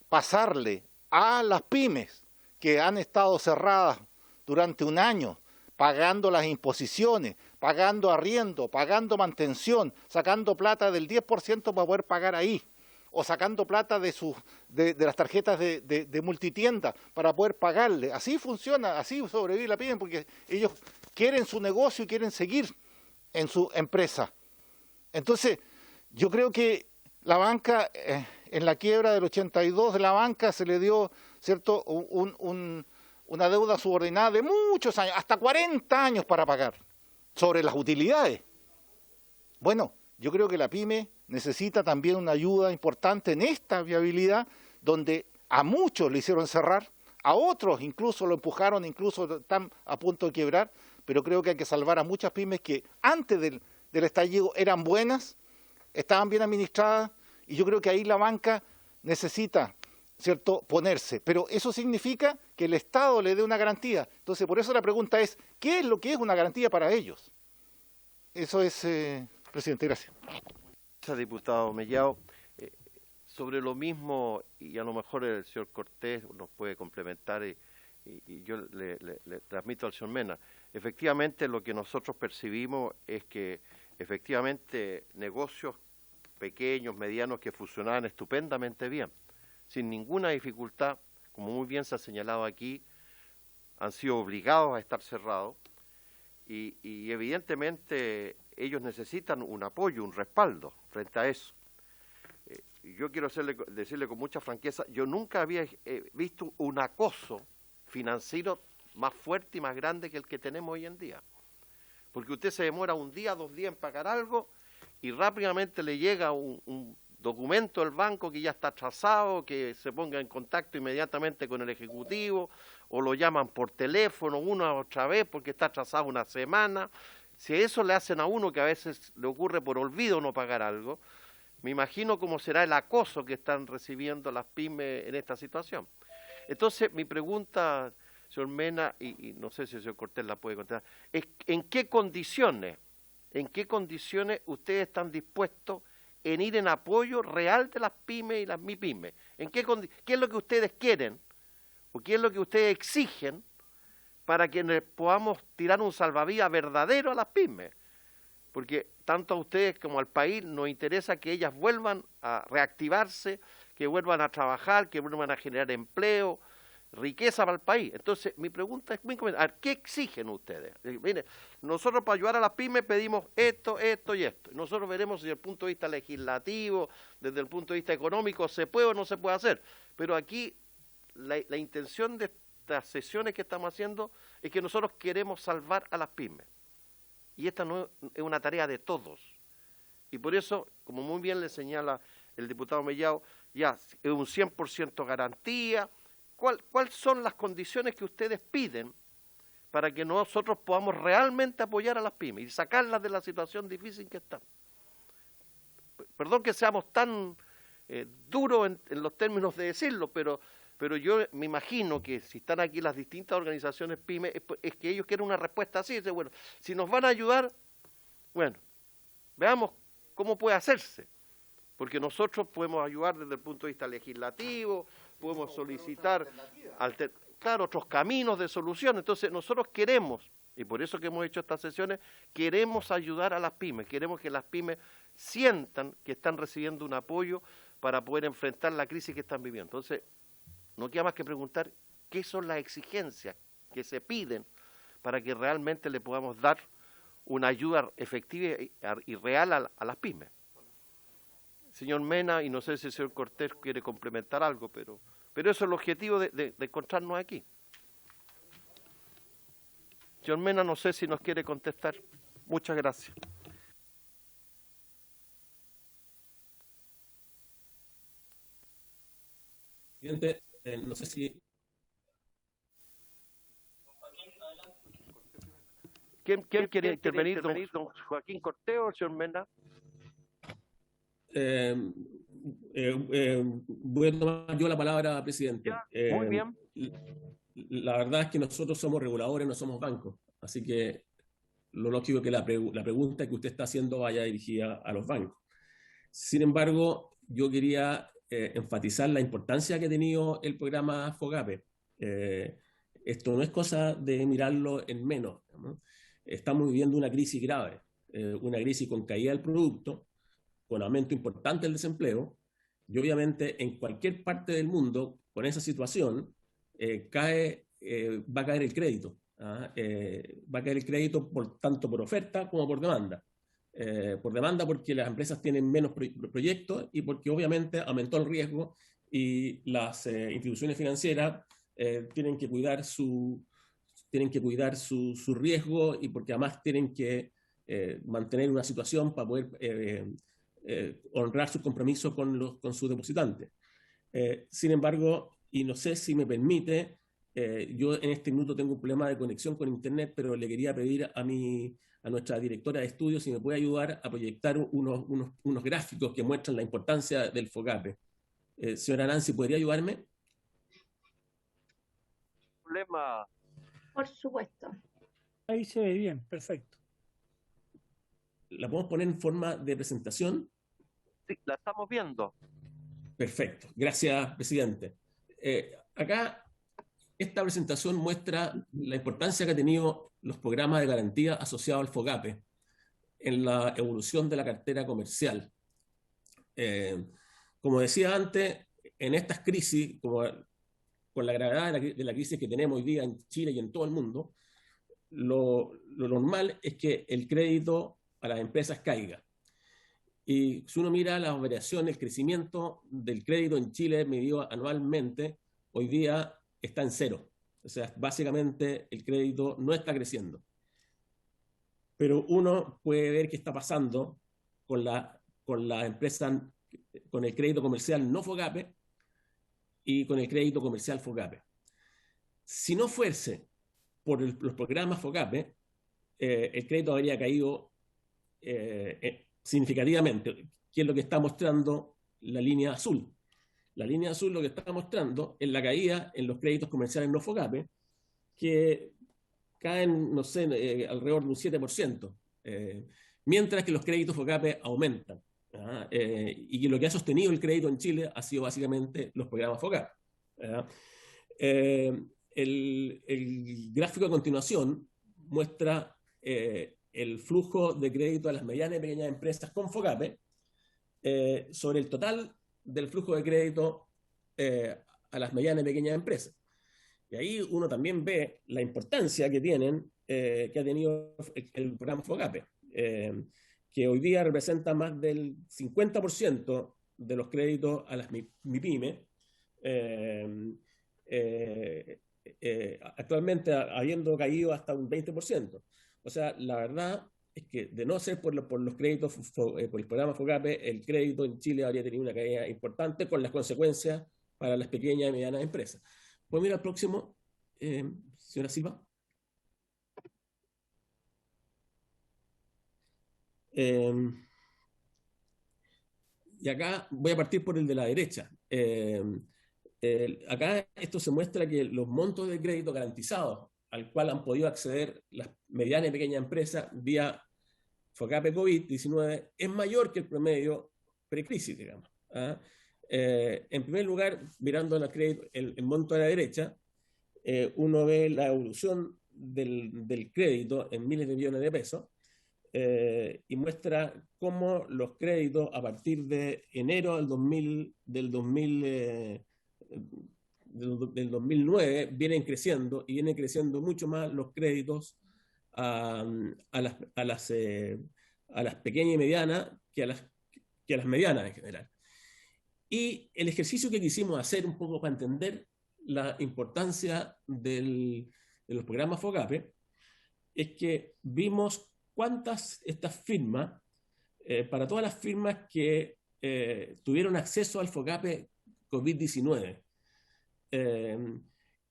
pasarle a las pymes que han estado cerradas durante un año, pagando las imposiciones, pagando arriendo, pagando mantención, sacando plata del 10% para poder pagar ahí, o sacando plata de las tarjetas de multitienda para poder pagarle? Así funciona, así sobrevive la pyme, porque ellos quieren su negocio y quieren seguir en su empresa. Entonces, yo creo que la banca, en la quiebra del 82 de la banca se le dio, ¿cierto?, una deuda subordinada de muchos años, hasta 40 años para pagar, sobre las utilidades. Bueno, yo creo que la pyme necesita también una ayuda importante en esta viabilidad, donde a muchos le hicieron cerrar, a otros incluso lo empujaron, incluso están a punto de quebrar, pero creo que hay que salvar a muchas pymes que antes del estallido eran buenas, estaban bien administradas, y yo creo que ahí la banca necesita, ¿cierto?, ponerse. Pero eso significa que el Estado le dé una garantía. Entonces, por eso la pregunta es, ¿qué es lo que es una garantía para ellos? Eso es, presidente, gracias. Gracias, diputado Mellado. Sobre lo mismo, y a lo mejor el señor Cortés nos puede complementar, y yo le transmito al señor Mena. Efectivamente, lo que nosotros percibimos es que efectivamente negocios pequeños, medianos, que funcionaban estupendamente bien, sin ninguna dificultad, como muy bien se ha señalado aquí, han sido obligados a estar cerrados, y evidentemente ellos necesitan un apoyo, un respaldo frente a eso. Yo quiero decirle con mucha franqueza, yo nunca había visto un acoso financiero más fuerte y más grande que el que tenemos hoy en día. Porque usted se demora un día, 2 días en pagar algo y rápidamente le llega un documento del banco que ya está trazado, que se ponga en contacto inmediatamente con el ejecutivo, o lo llaman por teléfono una u otra vez porque está trazado una semana. Si eso le hacen a uno, que a veces le ocurre por olvido no pagar algo, me imagino cómo será el acoso que están recibiendo las pymes en esta situación. Entonces, mi pregunta, señor Mena, y no sé si el señor Cortés la puede contestar, es ¿en qué condiciones ustedes están dispuestos en ir en apoyo real de las pymes y las MIPYMES? ¿Qué es lo que ustedes quieren o qué es lo que ustedes exigen para que podamos tirar un salvavidas verdadero a las pymes? Porque tanto a ustedes como al país nos interesa que ellas vuelvan a reactivarse, que vuelvan a trabajar, que vuelvan a generar empleo, riqueza para el país. Entonces, mi pregunta es muy concreta, ¿qué exigen ustedes? Mire, nosotros para ayudar a las pymes pedimos esto, esto y esto. Nosotros veremos si desde el punto de vista legislativo, desde el punto de vista económico, se puede o no se puede hacer. Pero aquí la intención de estas sesiones que estamos haciendo es que nosotros queremos salvar a las pymes. Y esta no es una tarea de todos. Y por eso, como muy bien le señala el diputado Mellado, ya es un 100% garantía. ¿Cuáles son las condiciones que ustedes piden para que nosotros podamos realmente apoyar a las pymes y sacarlas de la situación difícil que están? Perdón que seamos tan duros en los términos de decirlo, pero yo me imagino que si están aquí las distintas organizaciones pymes, es que ellos quieren una respuesta así. Dice, bueno, si nos van a ayudar, bueno, veamos cómo puede hacerse. Porque nosotros podemos ayudar desde el punto de vista legislativo, podemos solicitar otros caminos de solución. Entonces nosotros queremos, y por eso que hemos hecho estas sesiones, queremos ayudar a las pymes, queremos que las pymes sientan que están recibiendo un apoyo para poder enfrentar la crisis que están viviendo. Entonces, no queda más que preguntar qué son las exigencias que se piden para que realmente le podamos dar una ayuda efectiva y real a las pymes. Señor Mena, y no sé si el señor Cortés quiere complementar algo, pero eso es el objetivo de encontrarnos aquí. Señor Mena, no sé si nos quiere contestar. Muchas gracias. Presidente, no sé si... ¿Quién quiere intervenir, don Joaquín Corteo o el señor Mena? Voy a tomar yo la palabra, presidente. Ya, muy bien. La verdad es que nosotros somos reguladores, no somos bancos. Así que lo lógico es que la pregunta que usted está haciendo vaya dirigida a los bancos. Sin embargo, yo quería enfatizar la importancia que ha tenido el programa FOGAPE. Esto no es cosa de mirarlo en menos, ¿no? Estamos viviendo una crisis grave, una crisis con caída del producto, con aumento importante del desempleo, y obviamente en cualquier parte del mundo, con esa situación, va a caer el crédito. Va a caer el crédito tanto por oferta como por demanda. Por demanda porque las empresas tienen menos proyectos y porque obviamente aumentó el riesgo y las instituciones financieras tienen que cuidar su riesgo y porque además tienen que mantener una situación para poder honrar sus compromisos con sus depositantes. Sin embargo, y no sé si me permite, yo en este minuto tengo un problema de conexión con internet, pero le quería pedir a nuestra directora de estudios si me puede ayudar a proyectar unos gráficos que muestran la importancia del FOGAPE. Señora Nancy, ¿podría ayudarme? Problema. Por supuesto. Ahí se ve bien, perfecto. ¿La podemos poner en forma de presentación? Sí, la estamos viendo. Perfecto, gracias, presidente. Acá, esta presentación muestra la importancia que ha tenido los programas de garantía asociados al FOGAPE en la evolución de la cartera comercial. Como decía antes, en estas crisis, con la gravedad de la crisis que tenemos hoy día en Chile y en todo el mundo, lo normal es que el crédito a las empresas caiga. Y si uno mira las variaciones, el crecimiento del crédito en Chile medido anualmente, hoy día está en cero. O sea, básicamente el crédito no está creciendo. Pero uno puede ver qué está pasando con la empresa, con el crédito comercial no FOGAPE y con el crédito comercial FOGAPE. Si no fuese por los programas FOGAPE, el crédito habría caído significativamente, que es lo que está mostrando la línea azul. La línea azul lo que está mostrando es la caída en los créditos comerciales no FOGAPE, que caen, no sé, alrededor de un 7%, mientras que los créditos FOGAPE aumentan. Y que lo que ha sostenido el crédito en Chile ha sido básicamente los programas FOGAPE. El gráfico a continuación muestra el flujo de crédito a las medianas y pequeñas empresas con FOGAPE sobre el total del flujo de crédito a las medianas y pequeñas empresas. Y ahí uno también ve la importancia que ha tenido el programa FOGAPE, que hoy día representa más del 50% de los créditos a las MIPYME, actualmente habiendo caído hasta un 20%. O sea, la verdad es que de no ser por los créditos, por el programa FOGAPE, el crédito en Chile habría tenido una caída importante con las consecuencias para las pequeñas y medianas empresas. ¿Podemos ir al próximo, señora Silva? Y acá voy a partir por el de la derecha. Acá esto se muestra que los montos de crédito garantizados al cual han podido acceder las medianas y pequeñas empresas vía FOGAPE COVID-19 es mayor que el promedio precrisis, digamos. En primer lugar, mirando el monto a la derecha, uno ve la evolución del crédito en miles de millones de pesos y muestra cómo los créditos a partir de enero del 2009 vienen creciendo y vienen creciendo mucho más los créditos a las pequeñas y medianas que a las medianas en general. Y el ejercicio que quisimos hacer un poco para entender la importancia de los programas FOGAPE es que vimos cuántas estas firmas, para todas las firmas que tuvieron acceso al FOGAPE COVID-19,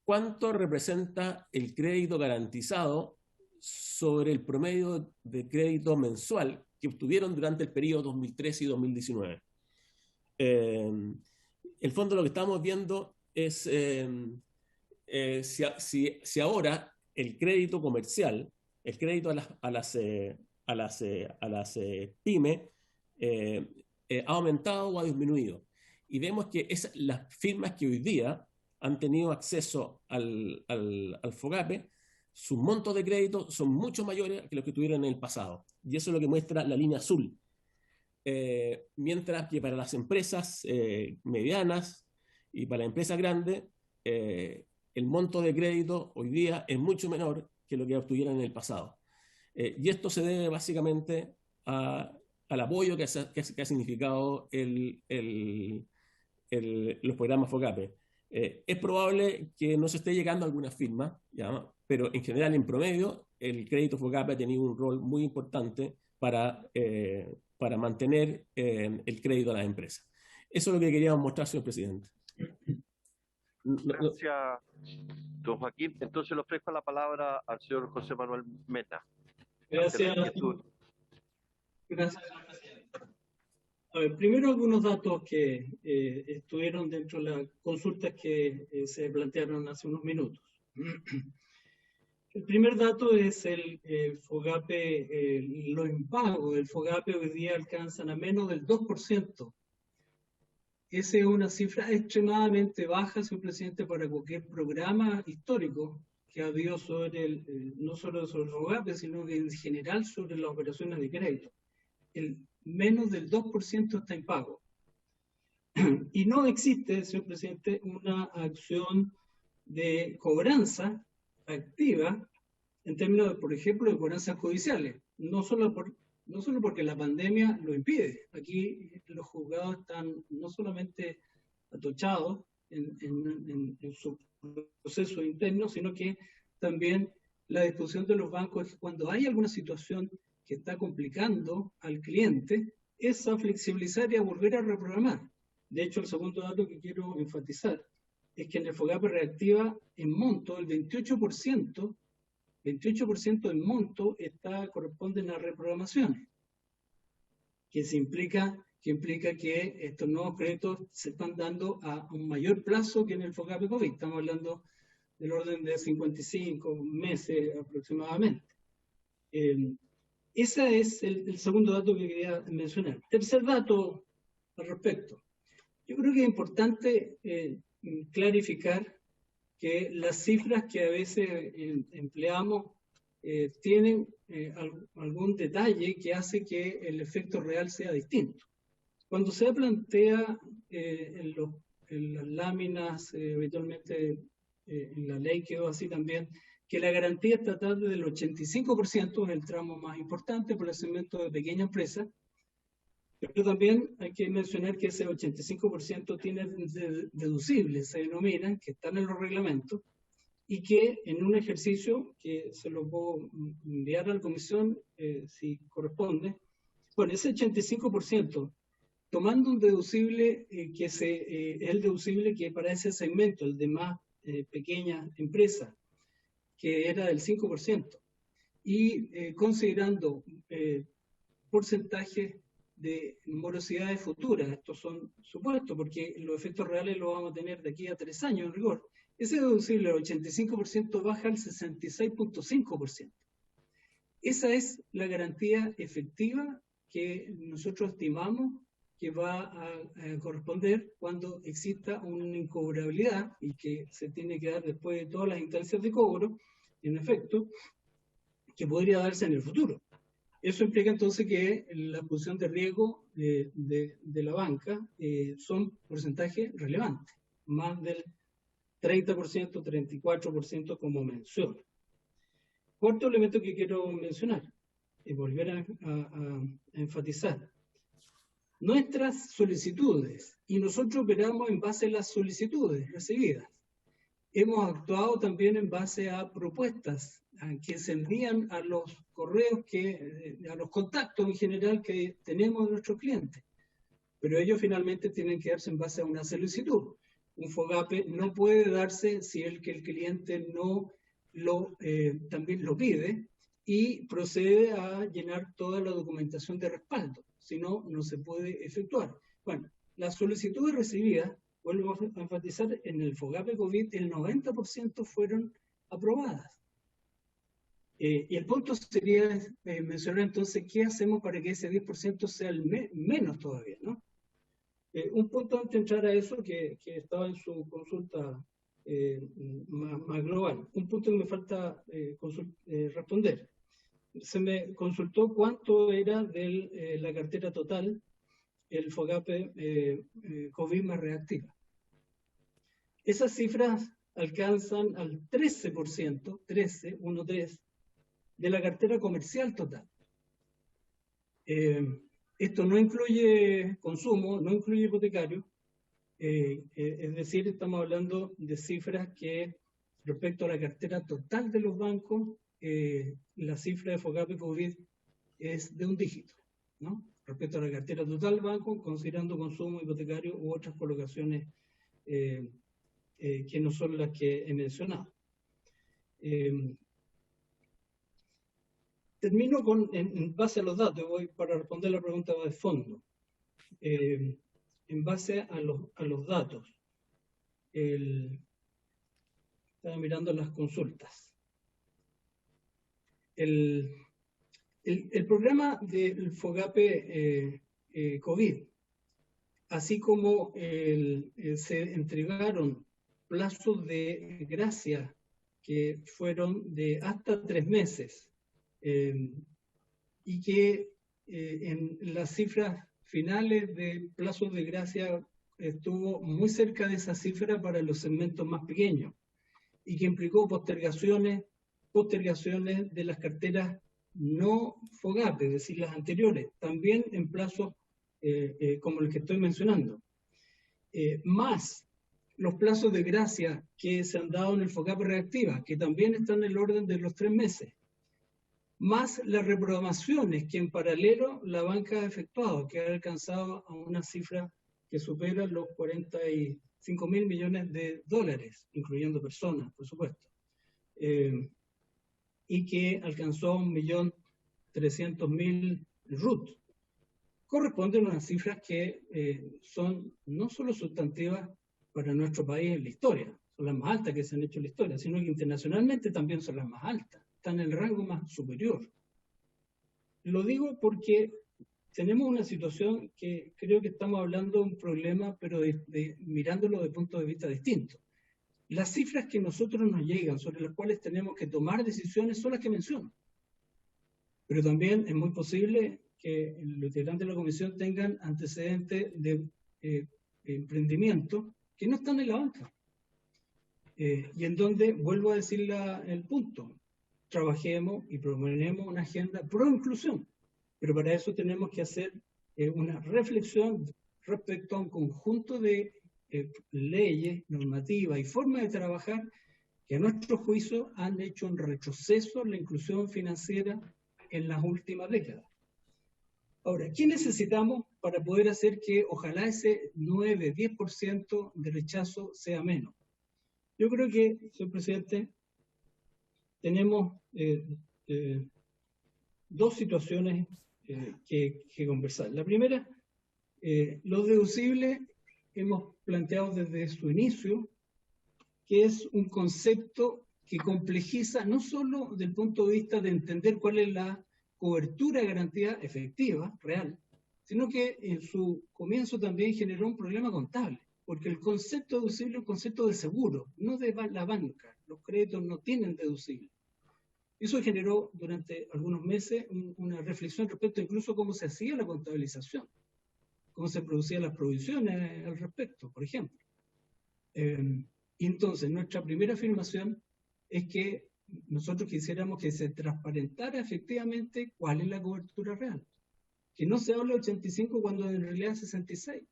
¿cuánto representa el crédito garantizado sobre el promedio de crédito mensual que obtuvieron durante el periodo 2013 y 2019? El fondo, lo que estamos viendo es si ahora el crédito comercial, el crédito a las pymes ha aumentado o ha disminuido. Y vemos que las firmas que hoy día han tenido acceso al FOGAPE, sus montos de crédito son mucho mayores que los que tuvieron en el pasado. Y eso es lo que muestra la línea azul. Mientras que para las empresas medianas y para las empresas grandes, el monto de crédito hoy día es mucho menor que lo que obtuvieron en el pasado. Y esto se debe básicamente al apoyo que ha significado los programas FOGAPE. Es probable que no se esté llegando a algunas firmas, ¿ya? Pero en general, en promedio, el crédito FOGAPE ha tenido un rol muy importante para mantener el crédito a las empresas. Eso es lo que queríamos mostrar, señor presidente. Gracias, don Joaquín. Entonces le ofrezco la palabra al señor José Manuel Mena. Gracias. Gracias, señor presidente. A ver, primero algunos datos que estuvieron dentro de las consultas que se plantearon hace unos minutos. El primer dato es el FOGAPE, los impagos del FOGAPE hoy día alcanzan a menos del 2%. Esa es una cifra extremadamente baja, señor presidente, para cualquier programa histórico que ha habido sobre no solo sobre el FOGAPE, sino que en general sobre las operaciones de crédito. El menos del 2% está en pago. Y no existe, señor presidente, una acción de cobranza activa en términos, de, por ejemplo, de cobranzas judiciales. No solo porque la pandemia lo impide. Aquí los juzgados están no solamente atochados en su proceso interno, sino que también la disposición de los bancos es que cuando hay alguna situación que está complicando al cliente, es a flexibilizar y a volver a reprogramar. De hecho, el segundo dato que quiero enfatizar es que en el FOGAPE reactiva en monto, el 28% del monto corresponden a reprogramaciones, que implica que estos nuevos créditos se están dando a un mayor plazo que en el FOGAPE COVID. Estamos hablando del orden de 55 meses aproximadamente. Ese es el segundo dato que quería mencionar. Tercer dato al respecto. Yo creo que es importante clarificar que las cifras que a veces empleamos tienen algún detalle que hace que el efecto real sea distinto. Cuando se plantea en las láminas, habitualmente en la ley quedó así también, que la garantía estatal del 85% es el tramo más importante por el segmento de pequeña empresa, pero también hay que mencionar que ese 85% tiene deducibles, se denominan, que están en los reglamentos, y que en un ejercicio que se lo puedo enviar a la comisión si corresponde, bueno, ese 85%, tomando un deducible que es el deducible que para ese segmento, el de más pequeña empresa, que era del 5%, y considerando porcentajes de morosidades futuras, estos son supuestos, porque los efectos reales los vamos a tener de aquí a 3 años en rigor, ese deducible del 85% baja al 66.5%. Esa es la garantía efectiva que nosotros estimamos que va a corresponder cuando exista una incobrabilidad y que se tiene que dar después de todas las instancias de cobro, en efecto, que podría darse en el futuro. Eso implica entonces que la posición de riesgo de la banca son porcentajes relevantes, más del 30%, 34% como menciono. Cuarto elemento que quiero mencionar y volver a enfatizar. Nuestras solicitudes, y nosotros operamos en base a las solicitudes recibidas. Hemos actuado también en base a propuestas que se envían a los correos, a los contactos en general que tenemos de nuestros clientes. Pero ellos finalmente tienen que darse en base a una solicitud. Un FOGAPE no puede darse si el cliente no también lo pide y procede a llenar toda la documentación de respaldo. Si no, no se puede efectuar. Bueno, las solicitudes recibidas, vuelvo a enfatizar, en el FOGAPE COVID, el 90% fueron aprobadas. Y el punto sería mencionar entonces qué hacemos para que ese 10% sea menos todavía, ¿no? Un punto antes de entrar a eso, que estaba en su consulta más global, un punto que me falta responder. Se me consultó cuánto era de la cartera total el FOGAPE COVID más reactiva. Esas cifras alcanzan al 13%, 13, de la cartera comercial total. Esto no incluye consumo, no incluye hipotecario, es decir, estamos hablando de cifras que respecto a la cartera total de los bancos, la cifra de FOGAPE COVID es de un dígito, ¿no? Respecto a la cartera total del banco, considerando consumo hipotecario u otras colocaciones que no son las que he mencionado. Termino en base a los datos, voy para responder la pregunta de fondo. En base a los datos, estaba mirando las consultas. El programa del FOGAPE COVID, así como se entregaron plazos de gracia que fueron de hasta 3 meses, y que en las cifras finales de plazos de gracia estuvo muy cerca de esa cifra para los segmentos más pequeños, y que implicó postergaciones de las carteras no FOGAPE, es decir, las anteriores, también en plazos como el que estoy mencionando. Más los plazos de gracia que se han dado en el FOGAPE reactiva, que también están en el orden de los 3 meses. Más las reprogramaciones que en paralelo la banca ha efectuado, que ha alcanzado a una cifra que supera los 45.000 millones de dólares, incluyendo personas, por supuesto, y que alcanzó 1.300.000 RUT. Corresponden a unas cifras que son no solo sustantivas para nuestro país en la historia, son las más altas que se han hecho en la historia, sino que internacionalmente también son las más altas. Están en el rango más superior. Lo digo porque tenemos una situación que creo que estamos hablando de un problema, pero mirándolo de puntos de vista distintos. Las cifras que nosotros nos llegan, sobre las cuales tenemos que tomar decisiones, son las que menciono. Pero también es muy posible que los integrantes de la comisión tengan antecedentes de emprendimiento que no están en la banca. Y en donde, vuelvo a decir el punto, trabajemos y proponemos una agenda pro inclusión, pero para eso tenemos que hacer una reflexión respecto a un conjunto de leyes, normativas y formas de trabajar que a nuestro juicio han hecho un retroceso en la inclusión financiera en las últimas décadas. Ahora, ¿qué necesitamos para poder hacer que ojalá ese 9-10% de rechazo sea menos? Yo creo que, señor presidente, tenemos dos situaciones que conversar. La primera, los deducibles hemos planteado desde su inicio que es un concepto que complejiza no solo desde el punto de vista de entender cuál es la cobertura de garantía efectiva, real, sino que en su comienzo también generó un problema contable, porque el concepto deducible es un concepto de seguro, no de la banca. Los créditos no tienen deducible. Eso generó durante algunos meses una reflexión respecto incluso a cómo se hacía la contabilización, cómo se producían las provisiones al respecto, por ejemplo. Y entonces, nuestra primera afirmación es que nosotros quisiéramos que se transparentara efectivamente cuál es la cobertura real. Que no se hable de 85 cuando en realidad es 66.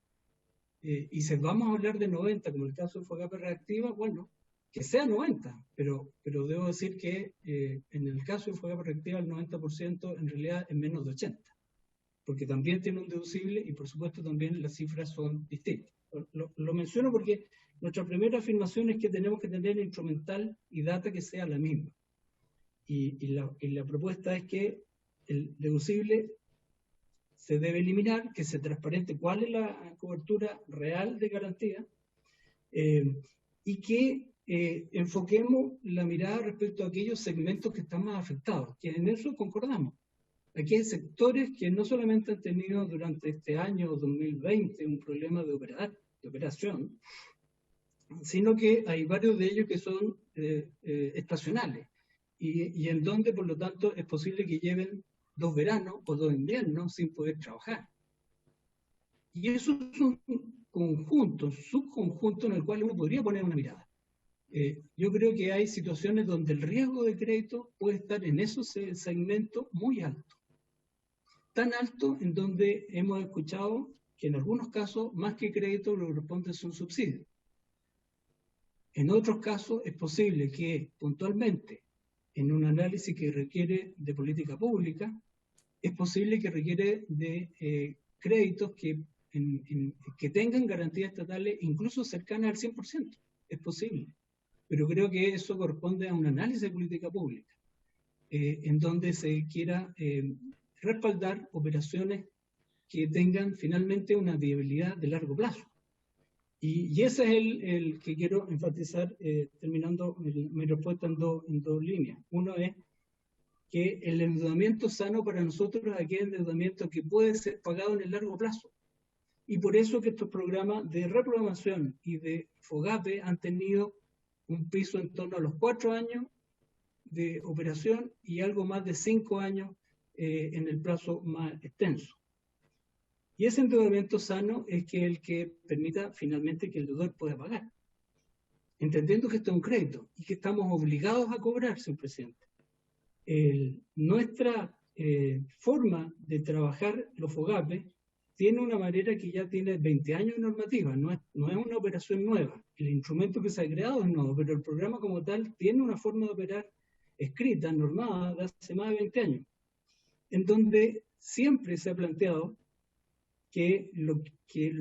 Y si vamos a hablar de 90, como el caso de FOGAPE reactiva, bueno, que sea 90, pero debo decir que en el caso de FOGAPE Reactiva el 90% en realidad es menos de 80, porque también tiene un deducible y por supuesto también las cifras son distintas. Lo menciono porque nuestra primera afirmación es que tenemos que tener instrumental y data que sea la misma. Y la propuesta es que el deducible se debe eliminar, que se transparente cuál es la cobertura real de garantía y que enfoquemos la mirada respecto a aquellos segmentos que están más afectados, que en eso concordamos. Aquí hay sectores que no solamente han tenido durante este año 2020 un problema de operación, sino que hay varios de ellos que son estacionales y en donde, por lo tanto, es posible que lleven 2 veranos o 2 inviernos sin poder trabajar. Y eso es un conjunto, subconjunto en el cual uno podría poner una mirada. Yo creo que hay situaciones donde el riesgo de crédito puede estar en esos segmentos muy alto. Tan alto en donde hemos escuchado que en algunos casos, más que crédito, lo que corresponde es un subsidio. En otros casos es posible que puntualmente, en un análisis que requiere de política pública, es posible que requiere de créditos que tengan garantías estatales incluso cercanas al 100%. Es posible. Pero creo que eso corresponde a un análisis de política pública, en donde se quiera respaldar operaciones que tengan finalmente una viabilidad de largo plazo. Y ese es el que quiero enfatizar, terminando mi respuesta en dos líneas. Uno es que el endeudamiento sano para nosotros es aquel endeudamiento que puede ser pagado en el largo plazo. Y por eso que estos programas de reprogramación y de FOGAPE han tenido un piso en torno a los 4 años de operación y algo más de 5 años en el plazo más extenso. Y ese endeudamiento sano es el que permita finalmente que el deudor pueda pagar, entendiendo que esto es un crédito y que estamos obligados a cobrar, señor presidente. Nuestra forma de trabajar los FOGAPE tiene una manera que ya tiene 20 años de normativa, no es una operación nueva. El instrumento que se ha creado es nuevo, pero el programa como tal tiene una forma de operar escrita, normada, de hace más de 20 años, en donde siempre se ha planteado que lo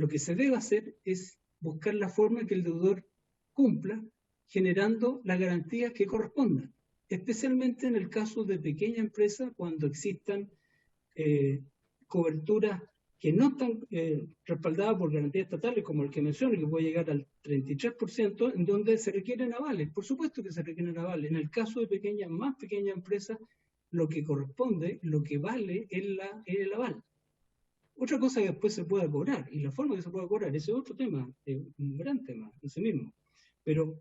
que se debe hacer es buscar la forma que el deudor cumpla, generando las garantías que correspondan, especialmente en el caso de pequeña empresa, cuando existan coberturas que no están respaldadas por garantías estatales, como el que mencioné, que puede llegar al 33%, en donde se requieren avales. Por supuesto que se requieren avales. En el caso de más pequeñas empresas, lo que corresponde, lo que vale es el aval. Otra cosa que después se pueda cobrar, y la forma que se pueda cobrar, ese es otro tema, un gran tema en sí mismo. Pero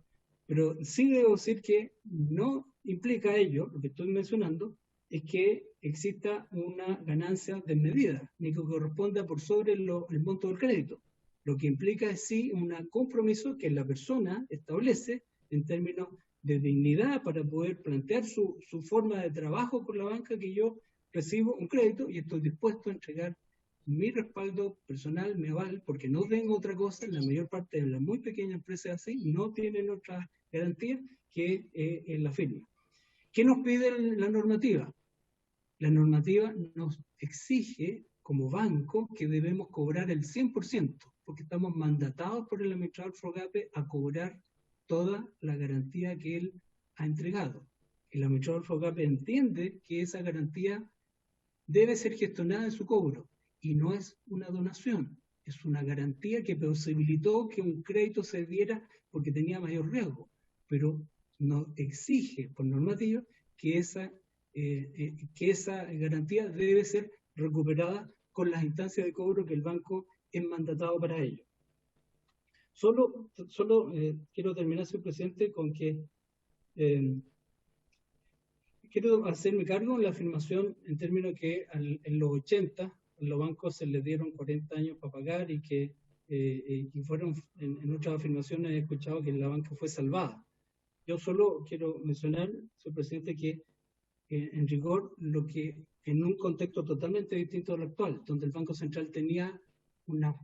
sí debo decir que no implica ello, lo que estoy mencionando, es que exista una ganancia desmedida, ni que corresponda por sobre el monto del crédito. Lo que implica es sí un compromiso que la persona establece en términos de dignidad para poder plantear su forma de trabajo con la banca, que yo recibo un crédito y estoy dispuesto a entregar mi respaldo personal, mi aval, porque no tengo otra cosa. La mayor parte de las muy pequeñas empresas así no tienen otra garantía que la firma. ¿Qué nos pide la normativa? La normativa nos exige como banco que debemos cobrar el 100%, porque estamos mandatados por el administrador FOGAPE a cobrar toda la garantía que él ha entregado. El administrador FOGAPE entiende que esa garantía debe ser gestionada en su cobro, y no es una donación, es una garantía que posibilitó que un crédito se diera porque tenía mayor riesgo, pero nos exige por normativa que esa garantía debe ser recuperada con las instancias de cobro que el banco es mandatado para ello. Solo quiero terminar, señor presidente, con que quiero hacerme cargo en la afirmación en términos que en los 80 los bancos se les dieron 40 años para pagar y que y fueron, en otras afirmaciones he escuchado que la banca fue salvada. Yo solo quiero mencionar, señor presidente, que en rigor, lo que en un contexto totalmente distinto al actual, donde el Banco Central tenía una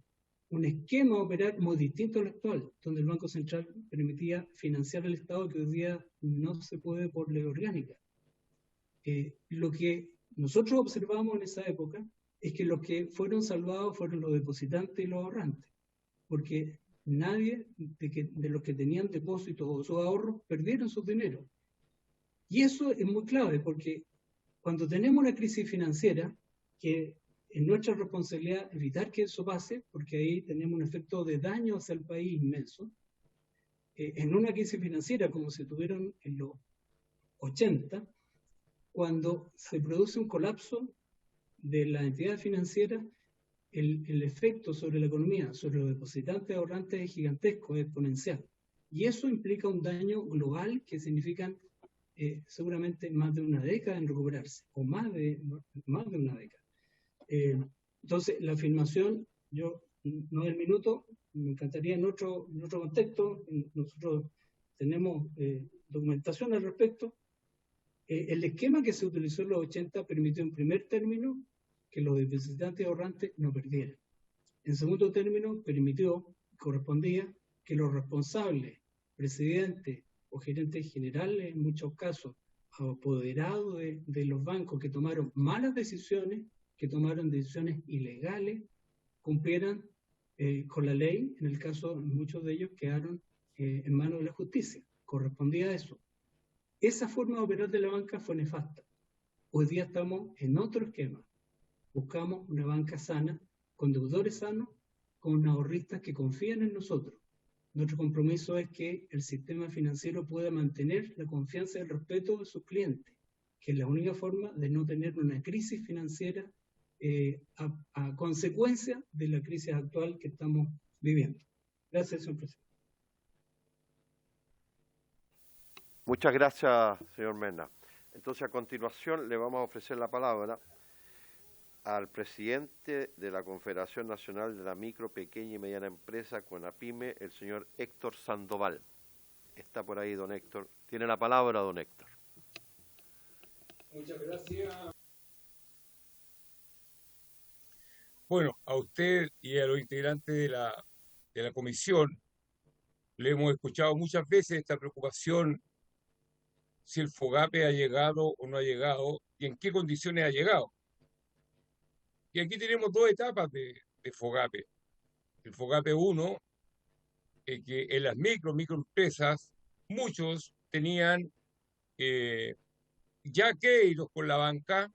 un esquema a operar muy distinto al actual, donde el Banco Central permitía financiar al Estado que hoy día no se puede por ley orgánica. Lo que nosotros observamos en esa época es que los que fueron salvados fueron los depositantes y los ahorrantes, porque nadie de los que tenían depósitos o sus ahorros perdieron su dinero. Y eso es muy clave, porque cuando tenemos una crisis financiera, que es nuestra responsabilidad evitar que eso pase, porque ahí tenemos un efecto de daño hacia el país inmenso, en una crisis financiera como se tuvieron en los 80, cuando se produce un colapso de la entidad financiera, el efecto sobre la economía, sobre los depositantes ahorrantes es gigantesco, es exponencial. Y eso implica un daño global que significan seguramente más de una década en recuperarse, o más de una década. Entonces, la afirmación, yo no del minuto, me encantaría en otro contexto, nosotros tenemos documentación al respecto. El esquema que se utilizó en los 80 permitió en primer término que los depositantes ahorrantes no perdieran. En segundo término, correspondía que los responsables, presidentes o gerentes generales, en muchos casos, apoderados de los bancos que tomaron malas decisiones, que tomaron decisiones ilegales, cumplieran con la ley. En el caso, muchos de ellos quedaron en manos de la justicia. Correspondía a eso. Esa forma de operar de la banca fue nefasta. Hoy día estamos en otro esquema. Buscamos una banca sana, con deudores sanos, con ahorristas que confían en nosotros. Nuestro compromiso es que el sistema financiero pueda mantener la confianza y el respeto de sus clientes, que es la única forma de no tener una crisis financiera a consecuencia de la crisis actual que estamos viviendo. Gracias, señor presidente. Muchas gracias, señor Mena. Entonces, a continuación, le vamos a ofrecer la palabra al presidente de la Confederación Nacional de la Micro, Pequeña y Mediana Empresa, CONAPYME, el señor Héctor Sandoval. Está por ahí, don Héctor. Tiene la palabra, don Héctor. Muchas gracias. Bueno, a usted y a los integrantes de la comisión, le hemos escuchado muchas veces esta preocupación si el FOGAPE ha llegado o no ha llegado y en qué condiciones ha llegado. Y aquí tenemos dos etapas de FOGAPE. El FOGAPE 1, que en las microempresas, muchos tenían ya créditos con la banca,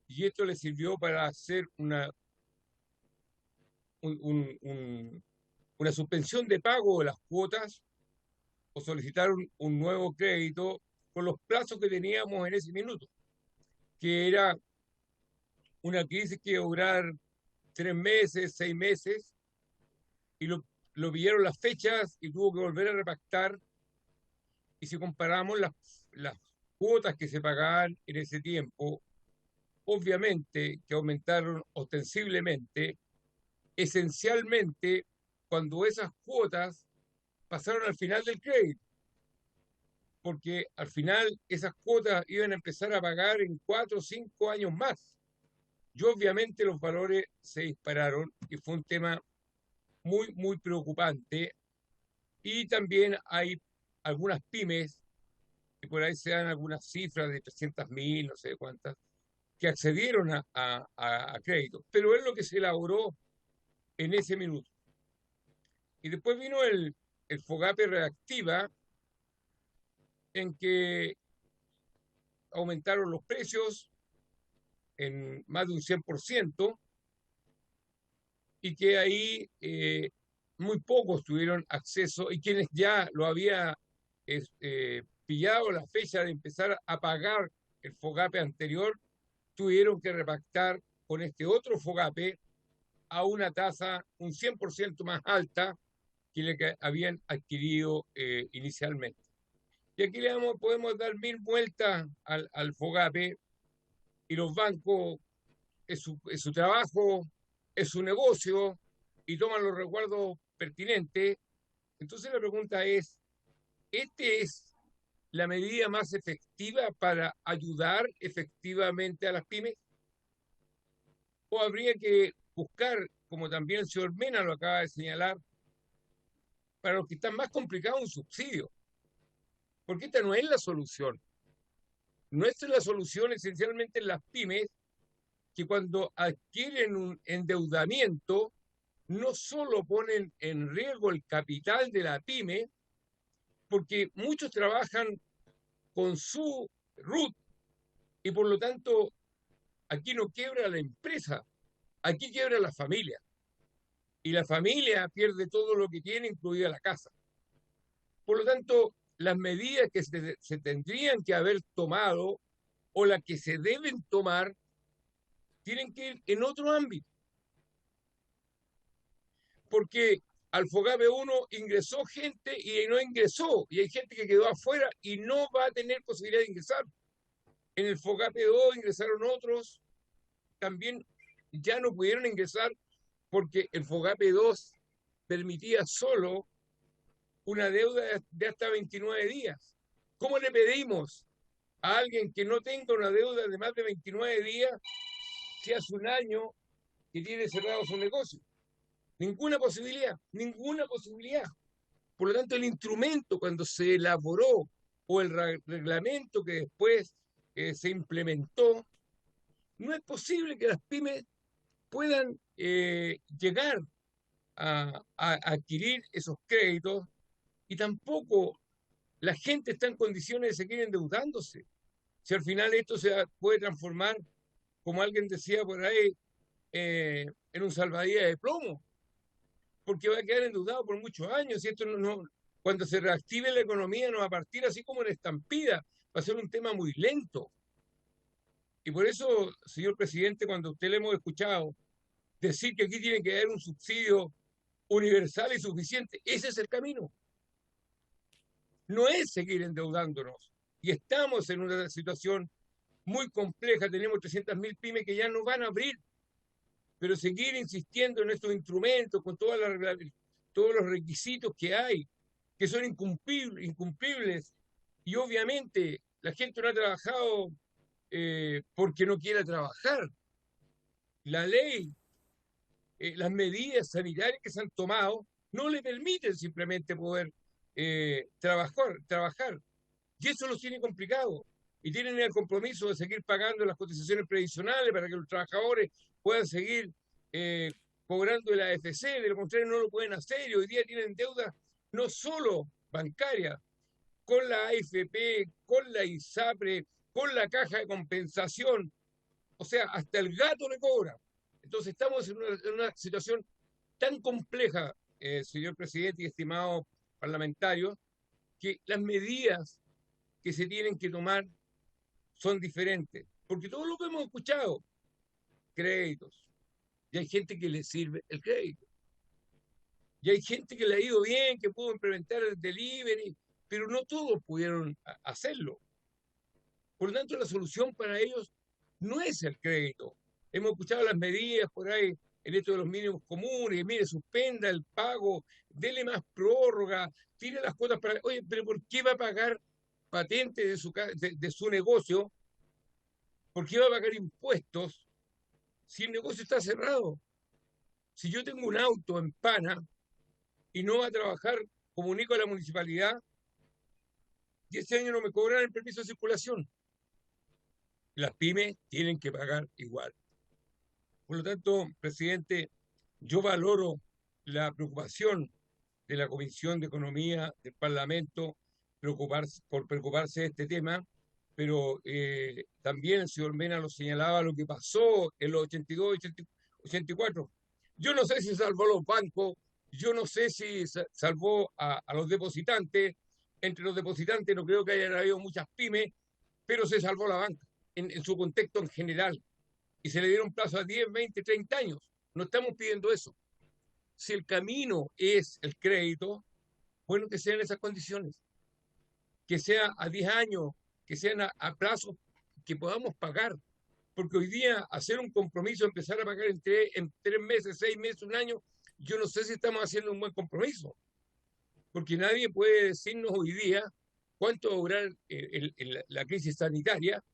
y esto les sirvió para hacer una suspensión de pago de las cuotas o solicitar un nuevo crédito con los plazos que teníamos en ese minuto, que era una crisis que iba a durar 3 meses, 6 meses, y lo pillaron las fechas y tuvo que volver a repactar. Y si comparamos las cuotas que se pagaban en ese tiempo, obviamente que aumentaron ostensiblemente, esencialmente cuando esas cuotas pasaron al final del crédito, porque al final esas cuotas iban a empezar a pagar en 4 o 5 años más. Y obviamente los valores se dispararon y fue un tema muy, muy preocupante. Y también hay algunas pymes, que por ahí se dan algunas cifras de 300.000, no sé cuántas, que accedieron a crédito. Pero es lo que se elaboró en ese minuto. Y después vino el FOGAPE Reactiva, en que aumentaron los precios en más de un 100%, y que ahí muy pocos tuvieron acceso, y quienes ya lo había pillado la fecha de empezar a pagar el FOGAPE anterior, tuvieron que repactar con este otro FOGAPE a una tasa un 100% más alta que la que habían adquirido inicialmente. Y aquí podemos dar 1000 vueltas al FOGAPE, y los bancos es su trabajo, es su negocio, y toman los resguardos pertinentes. Entonces la pregunta es, ¿esta es la medida más efectiva para ayudar efectivamente a las pymes? ¿O habría que buscar como también el señor Mena lo acaba de señalar, para los que están más complicados un subsidio, porque esta no es la solución. No es la solución esencialmente en las pymes, que cuando adquieren un endeudamiento, no solo ponen en riesgo el capital de la pyme, porque muchos trabajan con su RUT y por lo tanto aquí no quiebra la empresa, aquí quiebra la familia. Y la familia pierde todo lo que tiene, incluida la casa. Por lo tanto, las medidas que se tendrían que haber tomado o las que se deben tomar tienen que ir en otro ámbito. Porque al FOGAPE 1 ingresó gente y no ingresó, y hay gente que quedó afuera y no va a tener posibilidad de ingresar. En el FOGAPE 2 ingresaron otros, también ya no pudieron ingresar porque el FOGAPE 2 permitía solo una deuda de hasta 29 días. ¿Cómo le pedimos a alguien que no tenga una deuda de más de 29 días si hace un año que tiene cerrado su negocio? Ninguna posibilidad, ninguna posibilidad. Por lo tanto, el instrumento cuando se elaboró o el reglamento que después se implementó, no es posible que las pymes puedan llegar a adquirir esos créditos y tampoco la gente está en condiciones de seguir endeudándose. Si al final esto se puede transformar, como alguien decía por ahí, en un salvavidas de plomo, porque va a quedar endeudado por muchos años. Y esto cuando se reactive la economía no va a partir así como en estampida, va a ser un tema muy lento. Y por eso, señor presidente, cuando usted le hemos escuchado decir que aquí tiene que haber un subsidio universal y suficiente, ese es el camino. No es seguir endeudándonos. Y estamos en una situación muy compleja, tenemos 300.000 pymes que ya no van a abrir, pero seguir insistiendo en estos instrumentos con todos los requisitos que hay, que son incumplibles, y obviamente la gente no ha trabajado porque no quiera trabajar. La ley, las medidas sanitarias que se han tomado no le permiten simplemente poder trabajar. Y eso los tiene complicado. Y tienen el compromiso de seguir pagando las cotizaciones previsionales para que los trabajadores puedan seguir cobrando el AFC. De lo contrario, no lo pueden hacer. Y hoy día tienen deudas no solo bancarias, con la AFP, con la ISAPRE, con la caja de compensación. O sea, hasta el gato le cobra. Entonces estamos en una situación tan compleja, señor presidente y estimados parlamentarios, que las medidas que se tienen que tomar son diferentes. Porque todo lo que hemos escuchado, créditos, y hay gente que le sirve el crédito. Y hay gente que le ha ido bien, que pudo implementar el delivery, pero no todos pudieron hacerlo. Por lo tanto, la solución para ellos no es el crédito. Hemos escuchado las medidas por ahí, en esto de los mínimos comunes, mire, suspenda el pago, dele más prórroga, tire las cuotas para... Oye, pero ¿por qué va a pagar patentes de su negocio? ¿Por qué va a pagar impuestos si el negocio está cerrado? Si yo tengo un auto en Pana y no va a trabajar, comunico a la municipalidad y ese año no me cobran el permiso de circulación. Las pymes tienen que pagar igual. Por lo tanto, presidente, yo valoro la preocupación de la Comisión de Economía del Parlamento por preocuparse de este tema, pero también el señor Mena lo señalaba lo que pasó en los 82, 84. Yo no sé si salvó los bancos, yo no sé si salvó a los depositantes. Entre los depositantes no creo que hayan habido muchas pymes, pero se salvó la banca en su contexto en general. Y se le dieron plazo a 10, 20, 30 años. No estamos pidiendo eso. Si el camino es el crédito, bueno, que sean esas condiciones. Que sea a 10 años, que sean a plazos que podamos pagar. Porque hoy día hacer un compromiso, empezar a pagar en 3 meses, 6 meses, un año, yo no sé si estamos haciendo un buen compromiso. Porque nadie puede decirnos hoy día cuánto va a durar la crisis sanitaria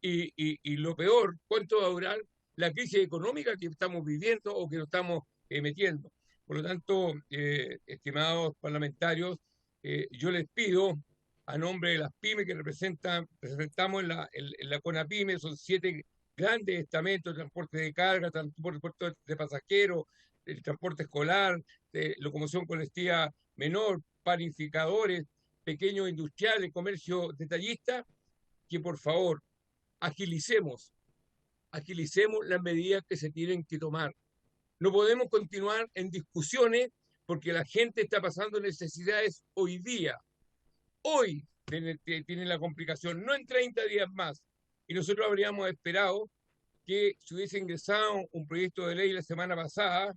y lo peor, cuánto va a durar la crisis económica que estamos viviendo o que nos estamos metiendo. Por lo tanto, estimados parlamentarios, yo les pido, a nombre de las pymes que representamos en la CONAPYME, son 7 grandes estamentos: transporte de carga, transporte de pasajeros, el transporte escolar, locomoción colectiva menor, panificadores, pequeños industriales, comercio detallista, que por favor agilicemos las medidas que se tienen que tomar. No podemos continuar en discusiones porque la gente está pasando necesidades hoy día. Hoy tienen la complicación, no en 30 días más. Y nosotros habríamos esperado que se hubiese ingresado un proyecto de ley la semana pasada,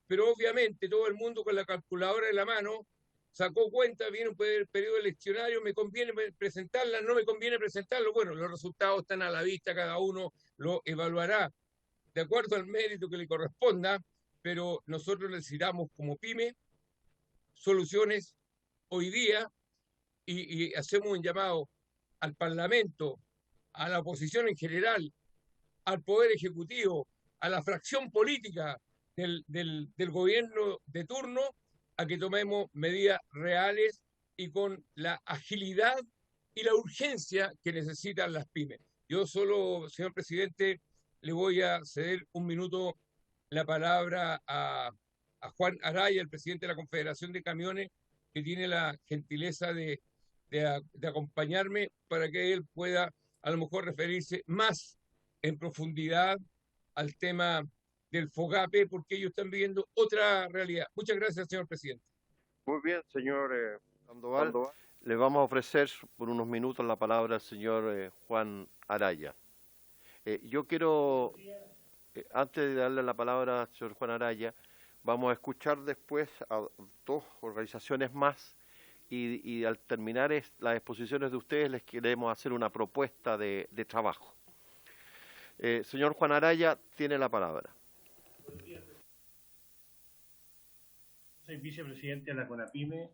pero obviamente todo el mundo con la calculadora en la mano sacó cuenta, viene un periodo eleccionario, me conviene presentarla, no me conviene presentarlo. Bueno, los resultados están a la vista, cada uno lo evaluará de acuerdo al mérito que le corresponda, pero nosotros necesitamos como pyme soluciones hoy día y hacemos un llamado al Parlamento, a la oposición en general, al Poder Ejecutivo, a la fracción política del gobierno de turno, a que tomemos medidas reales y con la agilidad y la urgencia que necesitan las pymes. Yo solo, señor presidente, le voy a ceder un minuto la palabra a Juan Araya, el presidente de la Confederación de Camiones, que tiene la gentileza de acompañarme para que él pueda a lo mejor referirse más en profundidad al tema del FOGAPE, porque ellos están viviendo otra realidad. Muchas gracias, señor presidente. Muy bien, señor Sandoval. Le vamos a ofrecer por unos minutos la palabra al señor Juan Araya. Yo quiero, antes de darle la palabra al señor Juan Araya, vamos a escuchar después a 2 organizaciones más y al terminar las exposiciones de ustedes les queremos hacer una propuesta de trabajo. Señor Juan Araya, tiene la palabra. Soy vicepresidente de la CONAPYME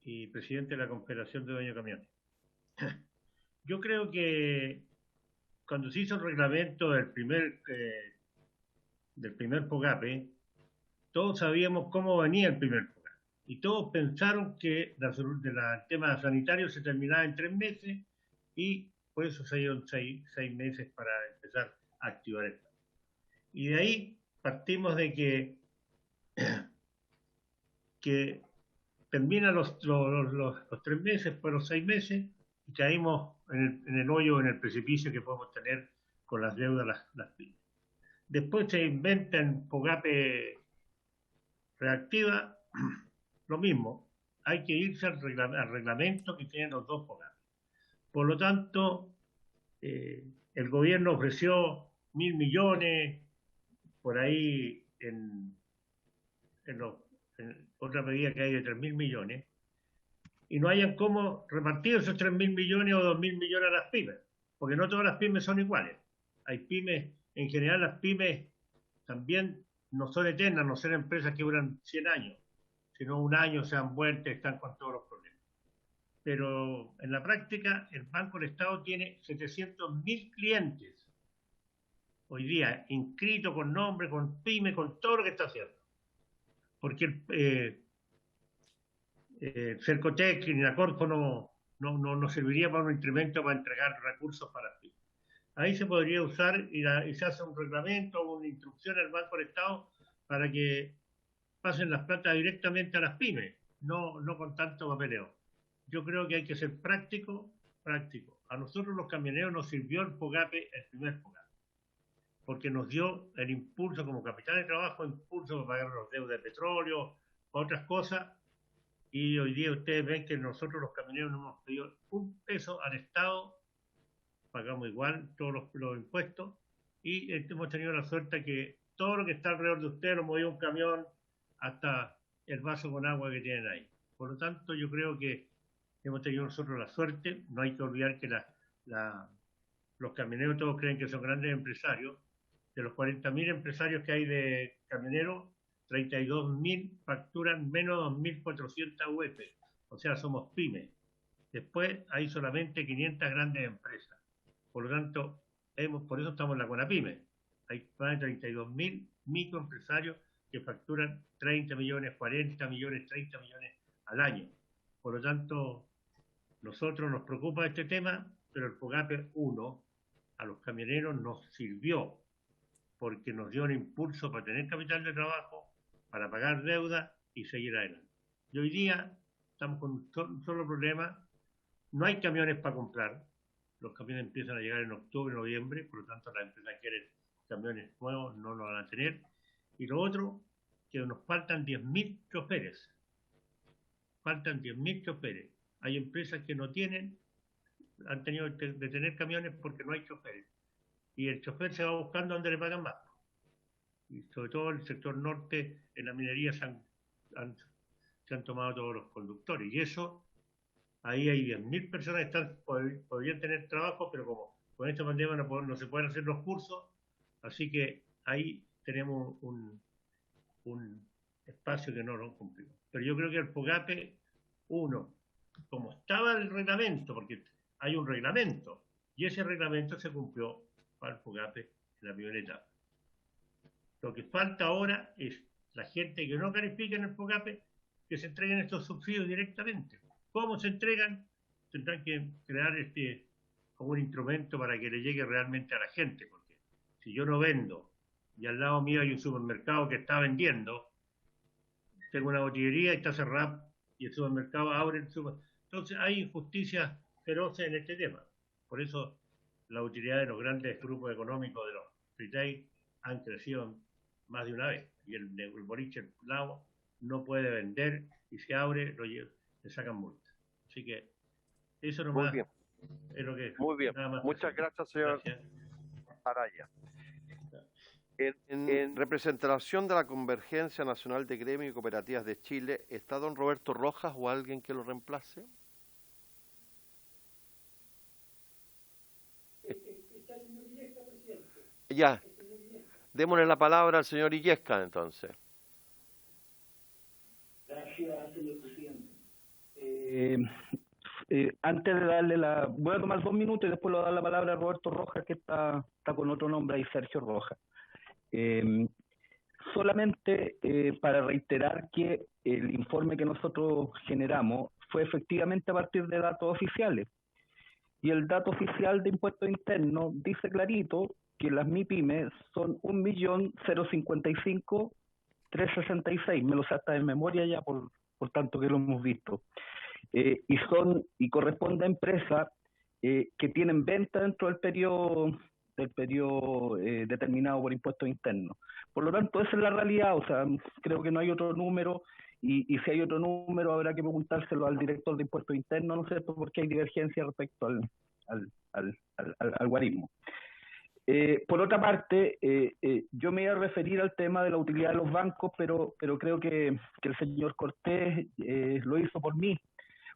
y presidente de la Confederación de Dueños de Camiones. Yo creo que cuando se hizo el reglamento del primer FOGAPE, todos sabíamos cómo venía el primer FOGAPE. Y todos pensaron que el tema sanitario se terminaba en 3 meses y por eso se dieron 6 meses para empezar a activar esto. Y de ahí partimos de que terminan los 3 meses, pues los 6 meses, y caímos en el hoyo, en el precipicio que podemos tener con las deudas las pymes. Después se inventan FOGAPE reactiva, lo mismo, hay que irse al reglamento que tienen los 2 FOGAPE. Por lo tanto, el gobierno ofreció 1.000 millones, por ahí en otra medida que hay de 3.000 millones, y no hayan cómo repartir esos 3.000 millones o 2.000 millones a las pymes, porque no todas las pymes son iguales. Hay pymes, en general las pymes también no son eternas, no son empresas que duran 100 años, sino un año se han vuelto y están con todos los problemas. Pero en la práctica el Banco del Estado tiene 700.000 clientes hoy día, inscritos con nombre, con pyme, con todo lo que está haciendo. Porque Cercotec y Nacorpo no serviría para un instrumento para entregar recursos para las pymes. Ahí se podría usar y se hace un reglamento o una instrucción al Banco del Estado para que pasen las plata directamente a las pymes, no con tanto papeleo. Yo creo que hay que ser práctico. A nosotros los camioneros nos sirvió el FOGAPE, el primer FOGAPE, porque nos dio el impulso como capital de trabajo, impulso para pagar los deudas de petróleo, otras cosas, y hoy día ustedes ven que nosotros los camioneros no hemos pedido un peso al Estado, pagamos igual todos los impuestos, y hemos tenido la suerte que todo lo que está alrededor de ustedes lo movió un camión hasta el vaso con agua que tienen ahí. Por lo tanto, yo creo que hemos tenido nosotros la suerte. No hay que olvidar que los camioneros todos creen que son grandes empresarios. De los 40.000 empresarios que hay de camioneros, 32.000 facturan menos de 2.400 UF. O sea, somos pymes. Después hay solamente 500 grandes empresas. Por lo tanto, por eso estamos en la CONAPYME. Hay más de 32.000 microempresarios que facturan 30 millones, 40 millones, 30 millones al año. Por lo tanto, nosotros nos preocupa este tema, pero el FOGAPE 1 a los camioneros nos sirvió porque nos dio un impulso para tener capital de trabajo, para pagar deuda y seguir adelante. Y hoy día estamos con un solo problema: no hay camiones para comprar. Los camiones empiezan a llegar en octubre, noviembre, por lo tanto las empresas quieren camiones nuevos, no lo van a tener. Y lo otro, que nos faltan 10.000 choferes. Faltan 10.000 choferes. Hay empresas que no tienen, han tenido que detener camiones porque no hay choferes. Y el chofer se va buscando donde le pagan más. Y sobre todo en el sector norte, en la minería se han tomado todos los conductores. Y eso, ahí hay 10.000 personas que podrían tener trabajo, pero como con esta pandemia no se pueden hacer los cursos, así que ahí tenemos un espacio que no lo cumplimos. Pero yo creo que el FOGAPE 1, como estaba el reglamento, porque hay un reglamento, y ese reglamento se cumplió para el FOGAPE en la primera etapa. Lo que falta ahora es la gente que no califica en el FOGAPE, que se entreguen estos subsidios directamente. ¿Cómo se entregan? Tendrán que crear como un instrumento para que le llegue realmente a la gente, porque si yo no vendo y al lado mío hay un supermercado que está vendiendo, tengo una botillería y está cerrada y el supermercado abre el supermercado. Entonces hay injusticias feroces en este tema. Por eso la utilidad de los grandes grupos económicos de los retail han crecido más de una vez. Y el boliche, el lado, no puede vender y se abre, le sacan multa. Así que eso nomás es lo que... Muy bien. Muchas gracias, señor Araya. En representación de la Convergencia Nacional de Gremios y Cooperativas de Chile, ¿está don Roberto Rojas o alguien que lo reemplace? Está el señor Illesca, presidente. Ya. Démosle la palabra al señor Illesca, entonces. Gracias, señor presidente. Antes de darle voy a tomar 2 minutos y después le voy a dar la palabra a Roberto Rojas, que está con otro nombre ahí, Sergio Rojas. Solamente para reiterar que el informe que nosotros generamos fue efectivamente a partir de datos oficiales. Y el dato oficial de impuestos internos dice clarito que las MIPYMES son 1.055.366. Me lo sé hasta de memoria ya, por tanto que lo hemos visto. Y corresponde a empresas que tienen venta dentro del periodo determinado por impuestos internos. Por lo tanto, esa es la realidad. O sea, creo que no hay otro número, y si hay otro número habrá que preguntárselo al director de impuestos internos, ¿no es cierto?, porque hay divergencia respecto al algoritmo. Por otra parte, yo me iba a referir al tema de la utilidad de los bancos, pero creo que el señor Cortés lo hizo por mí,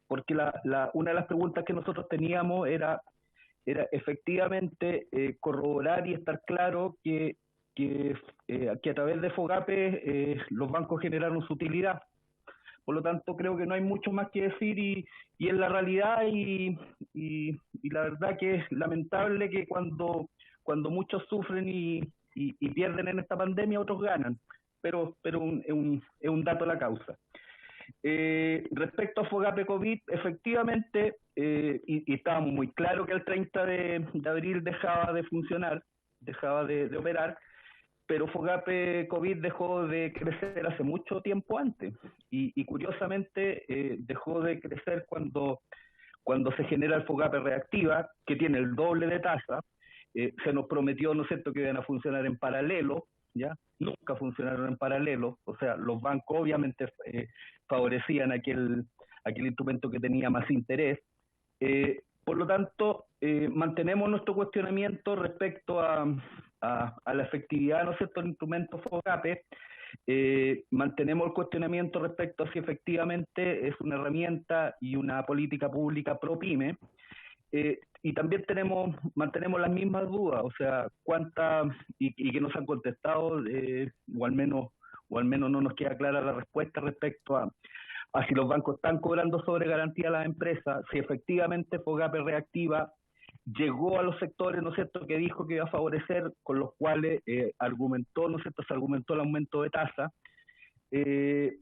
porque una de las preguntas que nosotros teníamos era efectivamente corroborar y estar claro que a través de FOGAPE los bancos generaron su utilidad. Por lo tanto, creo que no hay mucho más que decir, y es la realidad, y la verdad que es lamentable que cuando muchos sufren y pierden en esta pandemia, otros ganan, pero es un dato de la causa. Respecto a FOGAPE COVID, efectivamente, y estábamos muy claros que el 30 de abril dejaba de funcionar, dejaba de operar, pero FOGAPE COVID dejó de crecer hace mucho tiempo antes, y curiosamente dejó de crecer cuando se genera el FOGAPE Reactiva, que tiene el doble de tasa. Se nos prometió, ¿no es cierto?, que iban a funcionar en paralelo, ¿ya? Nunca funcionaron en paralelo. O sea, los bancos obviamente favorecían aquel instrumento que tenía más interés. Por lo tanto, mantenemos nuestro cuestionamiento respecto a la efectividad, ¿no es cierto?, del instrumento FOGAPE. Mantenemos el cuestionamiento respecto a si efectivamente es una herramienta y una política pública pro pyme. Y también mantenemos las mismas dudas, o sea, y que nos han contestado, o al menos no nos queda clara la respuesta respecto a si los bancos están cobrando sobre garantía a las empresas, si efectivamente FOGAPE Reactiva llegó a los sectores, ¿no es cierto?, que dijo que iba a favorecer, con los cuales argumentó, ¿no es cierto?, se argumentó el aumento de tasa.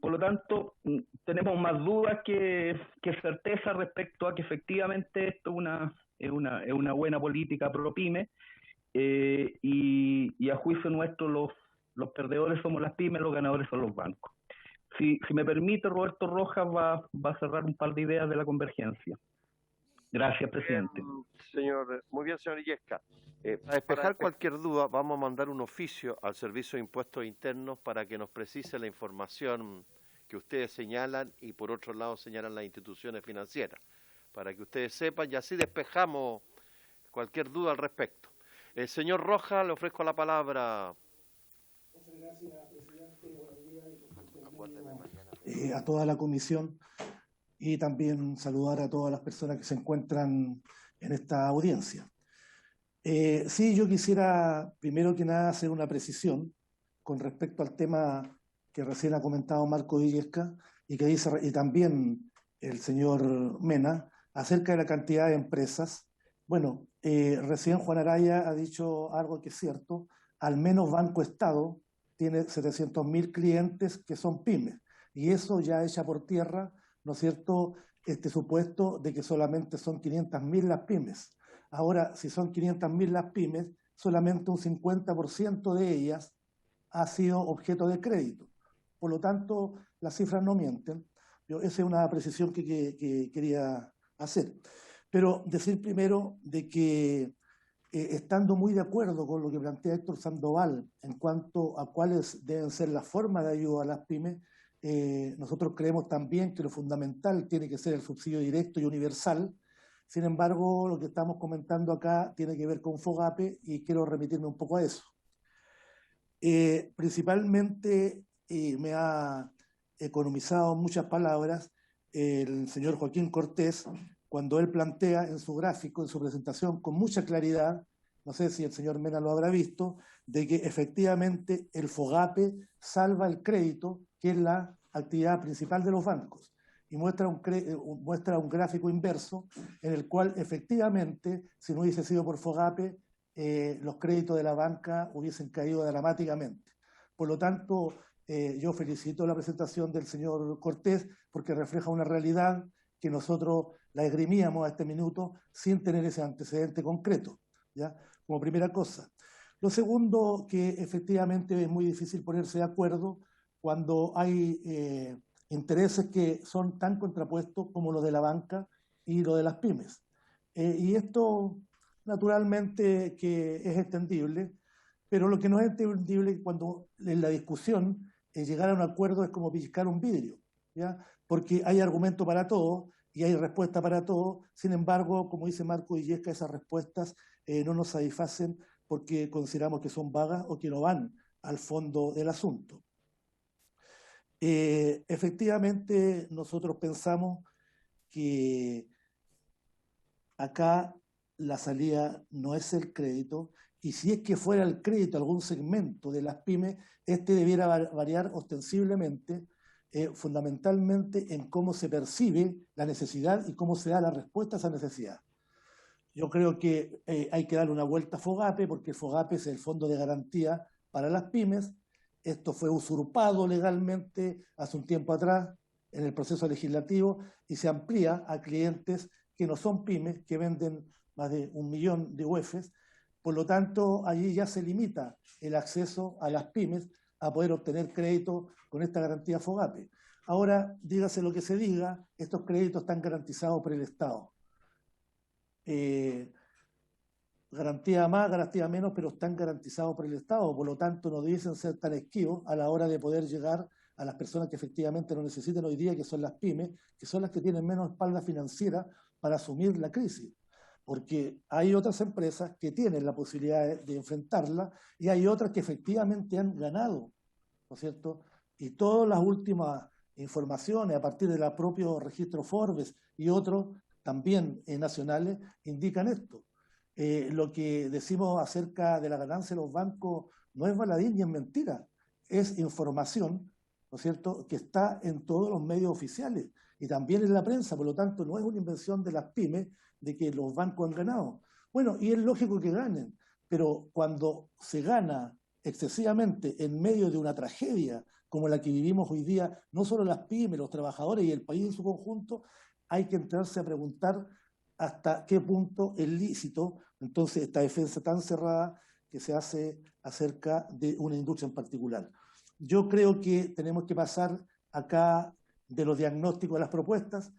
Por lo tanto, tenemos más dudas que certeza respecto a que efectivamente esto es una buena política pro pyme, y a juicio nuestro los perdedores somos las pymes, los ganadores son los bancos. Si me permite, Roberto Rojas va a cerrar un par de ideas de la convergencia. Gracias, presidente. Muy bien, señor Illescas. Para despejar cualquier duda, vamos a mandar un oficio al Servicio de Impuestos Internos para que nos precise la información que ustedes señalan y por otro lado señalan las instituciones financieras, para que ustedes sepan y así despejamos cualquier duda al respecto. Señor Rojas, le ofrezco la palabra. Muchas gracias, presidente. Buenos días. A toda la comisión y también saludar a todas las personas que se encuentran en esta audiencia. Sí, yo quisiera primero que nada hacer una precisión con respecto al tema que recién ha comentado Marco Illescas y que dice, y también el señor Mena, acerca de la cantidad de empresas. Bueno, recién Juan Araya ha dicho algo que es cierto, al menos Banco Estado tiene 700.000 clientes que son pymes, y eso ya echa por tierra, ¿no es cierto?, este supuesto de que solamente son 500.000 las pymes. Ahora, si son 500.000 las pymes, solamente un 50% de ellas ha sido objeto de crédito. Por lo tanto, las cifras no mienten. Esa es una precisión que quería hacer. Pero decir primero de que, estando muy de acuerdo con lo que plantea Héctor Sandoval en cuanto a cuáles deben ser las formas de ayuda a las pymes, nosotros creemos también que lo fundamental tiene que ser el subsidio directo y universal. Sin embargo, lo que estamos comentando acá tiene que ver con FOGAPE y quiero remitirme un poco a eso. Principalmente me ha economizado muchas palabras el señor Joaquín Cortés cuando él plantea en su gráfico, en su presentación, con mucha claridad, no sé si el señor Mena lo habrá visto, de que efectivamente el FOGAPE salva el crédito, que es la actividad principal de los bancos, y muestra un gráfico inverso en el cual efectivamente, si no hubiese sido por FOGAPE, los créditos de la banca hubiesen caído dramáticamente. Por lo tanto, yo felicito la presentación del señor Cortés porque refleja una realidad que nosotros la esgrimíamos a este minuto sin tener ese antecedente concreto, ¿ya? Como primera cosa. Lo segundo, que efectivamente es muy difícil ponerse de acuerdo cuando hay intereses que son tan contrapuestos como los de la banca y los de las pymes. Y esto, naturalmente, que es extendible, pero lo que no es entendible cuando en la discusión llegar a un acuerdo es como pellizcar un vidrio, ¿ya? Porque hay argumento para todo y hay respuesta para todo. Sin embargo, como dice Marco Illescas, esas respuestas no nos satisfacen porque consideramos que son vagas o que no van al fondo del asunto. Efectivamente, nosotros pensamos que acá la salida no es el crédito, y si es que fuera el crédito algún segmento de las pymes, este debiera variar ostensiblemente, fundamentalmente en cómo se percibe la necesidad y cómo se da la respuesta a esa necesidad. Yo creo que hay que darle una vuelta a FOGAPE, porque el FOGAPE es el fondo de garantía para las pymes. Esto fue usurpado legalmente hace un tiempo atrás en el proceso legislativo y se amplía a clientes que no son pymes, que venden más de 1 millón de UEFs. Por lo tanto, allí ya se limita el acceso a las pymes a poder obtener crédito con esta garantía FOGAPE. Ahora, dígase lo que se diga, estos créditos están garantizados por el Estado. Garantía más, garantía menos, pero están garantizados por el Estado, por lo tanto no deben ser tan esquivos a la hora de poder llegar a las personas que efectivamente lo necesitan hoy día, que son las pymes, que son las que tienen menos espalda financiera para asumir la crisis, porque hay otras empresas que tienen la posibilidad de enfrentarla y hay otras que efectivamente han ganado, ¿no es cierto? Y todas las últimas informaciones a partir del propio registro Forbes y otros también nacionales indican esto. Lo que decimos acerca de la ganancia de los bancos no es baladí ni es mentira, es información, ¿no es cierto?, que está en todos los medios oficiales y también en la prensa. Por lo tanto, no es una invención de las pymes de que los bancos han ganado. Bueno, y es lógico que ganen, pero cuando se gana excesivamente en medio de una tragedia como la que vivimos hoy día, no solo las pymes, los trabajadores y el país en su conjunto, hay que entrarse a preguntar hasta qué punto es lícito entonces esta defensa tan cerrada que se hace acerca de una industria en particular. Yo creo que tenemos que pasar acá de los diagnósticos a las propuestas.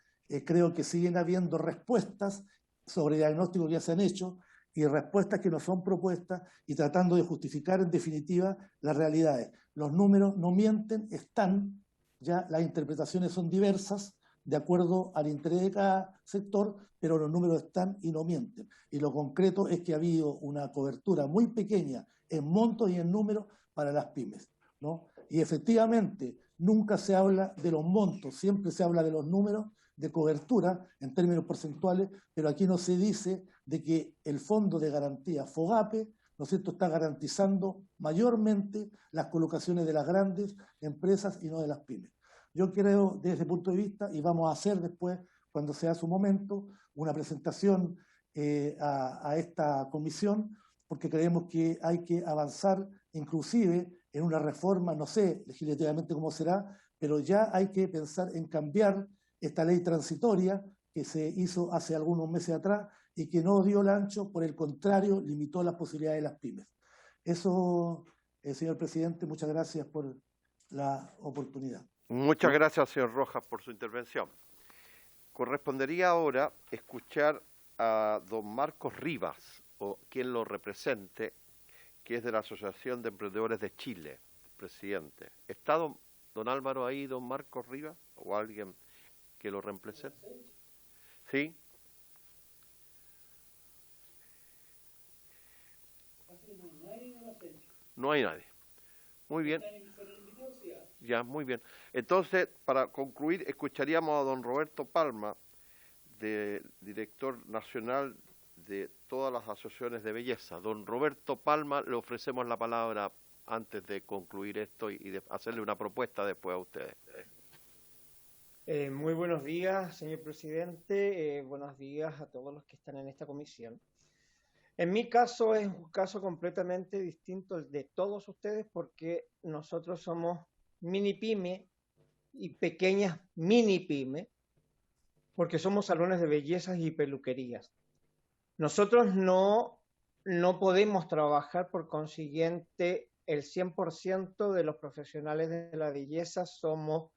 Creo que siguen habiendo respuestas sobre diagnósticos que ya se han hecho y respuestas que no son propuestas y tratando de justificar en definitiva las realidades. Los números no mienten, están, ya las interpretaciones son diversas de acuerdo al interés de cada sector, pero los números están y no mienten. Y lo concreto es que ha habido una cobertura muy pequeña en montos y en números para las pymes, ¿no? Y efectivamente nunca se habla de los montos, siempre se habla de los números de cobertura en términos porcentuales, pero aquí no se dice de que el Fondo de Garantía FOGAPE, ¿no es cierto?, está garantizando mayormente las colocaciones de las grandes empresas y no de las pymes. Yo creo, desde ese punto de vista, y vamos a hacer después, cuando sea su momento, una presentación a esta comisión, porque creemos que hay que avanzar inclusive en una reforma, no sé legislativamente cómo será, pero ya hay que pensar en cambiar esta ley transitoria que se hizo hace algunos meses atrás y que no dio el ancho, por el contrario, limitó las posibilidades de las pymes. Eso, señor presidente, muchas gracias por la oportunidad. Muchas gracias, señor Rojas, por su intervención. Correspondería ahora escuchar a don Marcos Rivas, o quien lo represente, que es de la Asociación de Emprendedores de Chile, presidente. ¿Está don Álvaro ahí, don Marcos Rivas, o alguien que lo represente? ¿Sí? No hay nadie. Muy bien. Ya, muy bien. Entonces, para concluir, escucharíamos a don Roberto Palma, director nacional de todas las asociaciones de belleza. Don Roberto Palma, le ofrecemos la palabra antes de concluir esto y de hacerle una propuesta después a ustedes. Muy buenos días, señor presidente. Buenos días a todos los que están en esta comisión. En mi caso es un caso completamente distinto al de todos ustedes porque nosotros somos mini pyme y pequeñas mini pyme porque somos salones de bellezas y peluquerías. Nosotros no podemos trabajar, por consiguiente, el 100% de los profesionales de la belleza somos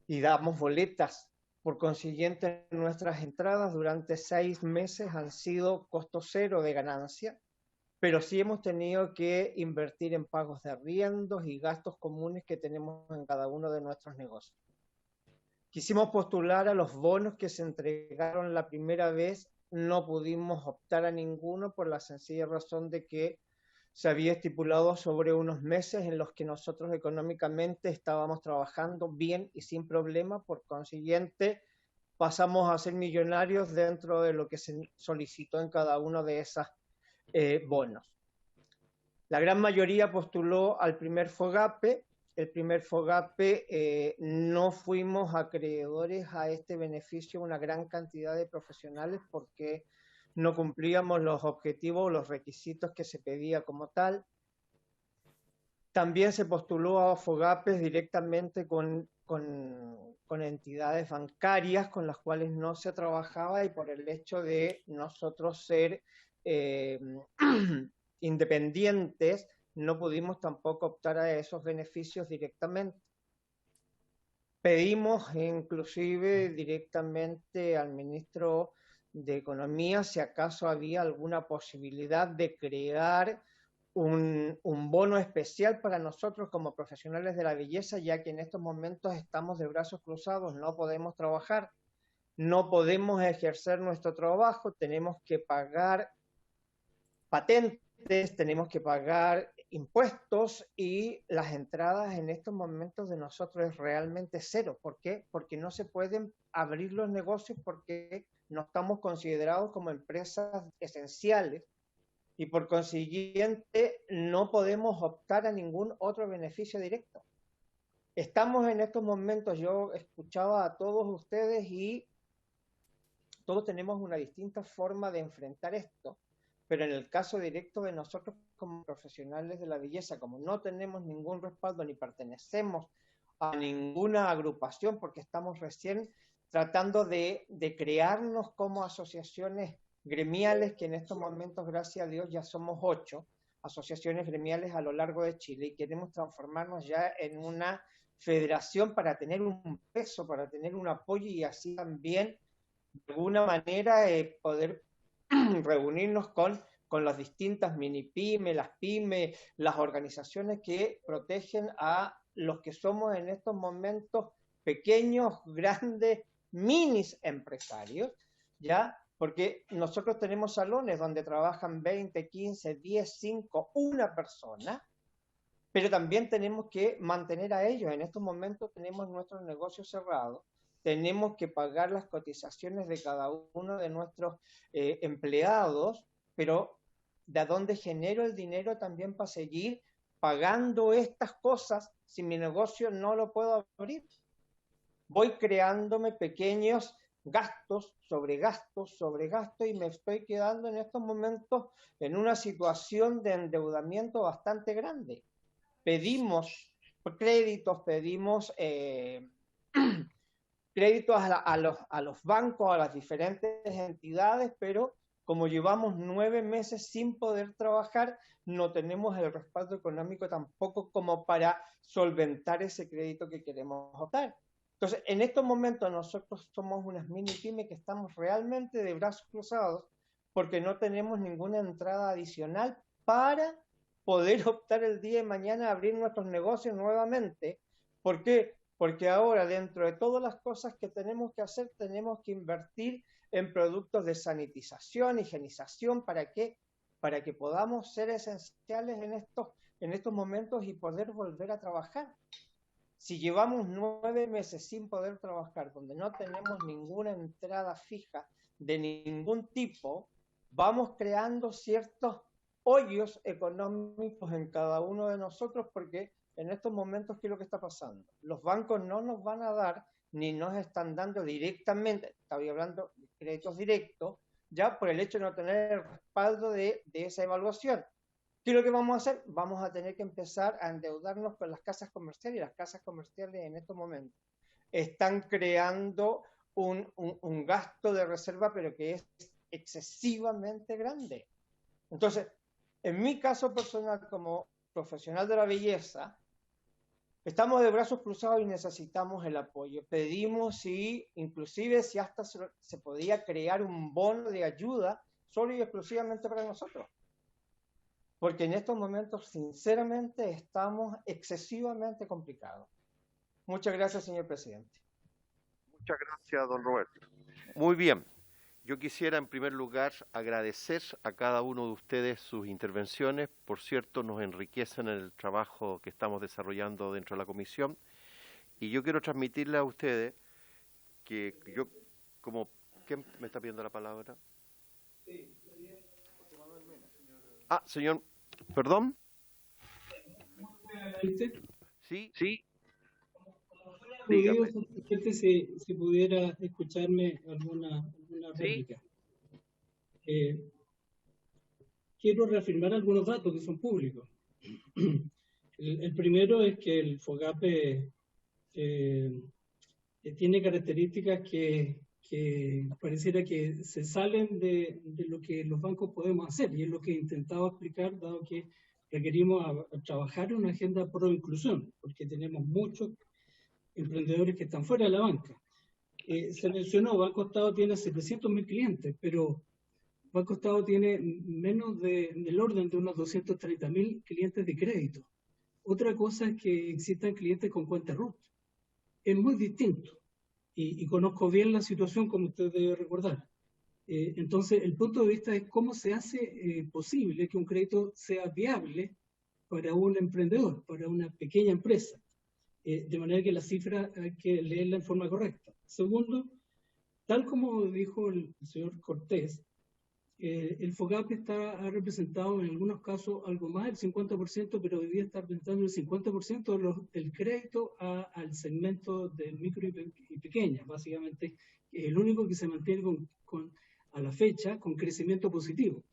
y damos boletas. Por consiguiente, nuestras entradas durante 6 meses han sido costo cero de ganancia, pero sí hemos tenido que invertir en pagos de arriendos y gastos comunes que tenemos en cada uno de nuestros negocios. Quisimos postular a los bonos que se entregaron la primera vez, no pudimos optar a ninguno por la sencilla razón de que se había estipulado sobre unos meses en los que nosotros económicamente estábamos trabajando bien y sin problema, por consiguiente pasamos a ser millonarios dentro de lo que se solicitó en cada uno de esos bonos. La gran mayoría postuló al primer FOGAPE. El primer FOGAPE no fuimos acreedores a este beneficio una gran cantidad de profesionales porque no cumplíamos los objetivos o los requisitos que se pedía como tal. También se postuló a FOGAPES directamente con entidades bancarias con las cuales no se trabajaba y por el hecho de nosotros ser independientes no pudimos tampoco optar a esos beneficios directamente. Pedimos inclusive directamente al ministro de Economía si acaso había alguna posibilidad de crear un bono especial para nosotros como profesionales de la belleza, ya que en estos momentos estamos de brazos cruzados, no podemos trabajar, no podemos ejercer nuestro trabajo, tenemos que pagar patentes, tenemos que pagar impuestos y las entradas en estos momentos de nosotros es realmente cero. ¿Por qué? Porque no se pueden abrir los negocios porque no estamos considerados como empresas esenciales y por consiguiente no podemos optar a ningún otro beneficio directo. Estamos en estos momentos, yo escuchaba a todos ustedes y todos tenemos una distinta forma de enfrentar esto. pero en el caso directo de nosotros como profesionales de la belleza, como no tenemos ningún respaldo ni pertenecemos a ninguna agrupación, porque estamos recién tratando de crearnos como asociaciones gremiales, que en estos momentos, gracias a Dios, ya somos 8 asociaciones gremiales a lo largo de Chile, y queremos transformarnos ya en una federación para tener un peso, para tener un apoyo, y así también, de alguna manera, poder reunirnos con las distintas mini pymes, las pymes, las organizaciones que protegen a los que somos en estos momentos pequeños, grandes, minis empresarios, ¿ya? Porque nosotros tenemos salones donde trabajan 20, 15, 10, 5, una persona, pero también tenemos que mantener a ellos. En estos momentos tenemos nuestros negocios cerrados, tenemos que pagar las cotizaciones de cada uno de nuestros empleados, pero ¿de dónde genero el dinero también para seguir pagando estas cosas si mi negocio no lo puedo abrir? Voy creándome pequeños gastos sobre gastos sobre gastos, y me estoy quedando en estos momentos en una situación de endeudamiento bastante grande. Pedimos créditos, pedimos créditos a los bancos, a las diferentes entidades, pero como llevamos 9 meses sin poder trabajar, no tenemos el respaldo económico tampoco como para solventar ese crédito que queremos optar. Entonces, en estos momentos nosotros somos unas mini pymes que estamos realmente de brazos cruzados porque no tenemos ninguna entrada adicional para poder optar el día de mañana a abrir nuestros negocios nuevamente. ¿Por qué? Porque ahora, dentro de todas las cosas que tenemos que hacer, tenemos que invertir en productos de sanitización, higienización. ¿Para qué? Para que podamos ser esenciales en estos momentos y poder volver a trabajar. Si llevamos 9 meses sin poder trabajar, donde no tenemos ninguna entrada fija de ningún tipo, vamos creando ciertos hoyos económicos en cada uno de nosotros, porque en estos momentos, ¿qué es lo que está pasando? Los bancos no nos van a dar, ni nos están dando directamente, estaba hablando de créditos directos, ya por el hecho de no tener el respaldo de esa evaluación. ¿Qué es lo que vamos a hacer? Vamos a tener que empezar a endeudarnos con las casas comerciales, y las casas comerciales en estos momentos están creando un gasto de reserva, pero que es excesivamente grande. Entonces, en mi caso personal, como profesional de la belleza, estamos de brazos cruzados y necesitamos el apoyo. Pedimos inclusive si hasta se podía crear un bono de ayuda solo y exclusivamente para nosotros. Porque en estos momentos, sinceramente, estamos excesivamente complicados. Muchas gracias, señor presidente. Muchas gracias, don Roberto. Muy bien. Yo quisiera, en primer lugar, agradecer a cada uno de ustedes sus intervenciones. Por cierto, nos enriquecen en el trabajo que estamos desarrollando dentro de la comisión. Y yo quiero transmitirle a ustedes que yo, como... ¿Quién me está pidiendo la palabra? Sí. Señor... ¿Perdón? Sí. Dígame. Si pudiera escucharme alguna réplica. Quiero reafirmar algunos datos que son públicos. El primero es que el FOGAPE tiene características que pareciera que se salen de lo que los bancos podemos hacer, y es lo que he intentado explicar, dado que requerimos a trabajar en una agenda pro inclusión, porque tenemos muchos emprendedores que están fuera de la banca. Se mencionó, Banco Estado tiene 700.000 clientes, pero Banco Estado tiene menos del orden de unos 230.000 clientes de crédito. Otra cosa es que existan clientes con cuenta RUT. Es muy distinto. Y conozco bien la situación, como usted debe recordar. Entonces, el punto de vista es cómo se hace posible que un crédito sea viable para un emprendedor, para una pequeña empresa, de manera que la cifra hay que leerla en forma correcta. Segundo, tal como dijo el señor Cortés, el FOGAPE ha representado en algunos casos algo más del 50%, pero hoy día está representando el 50% del crédito al segmento de micro y pequeña, básicamente el único que se mantiene a la fecha con crecimiento positivo.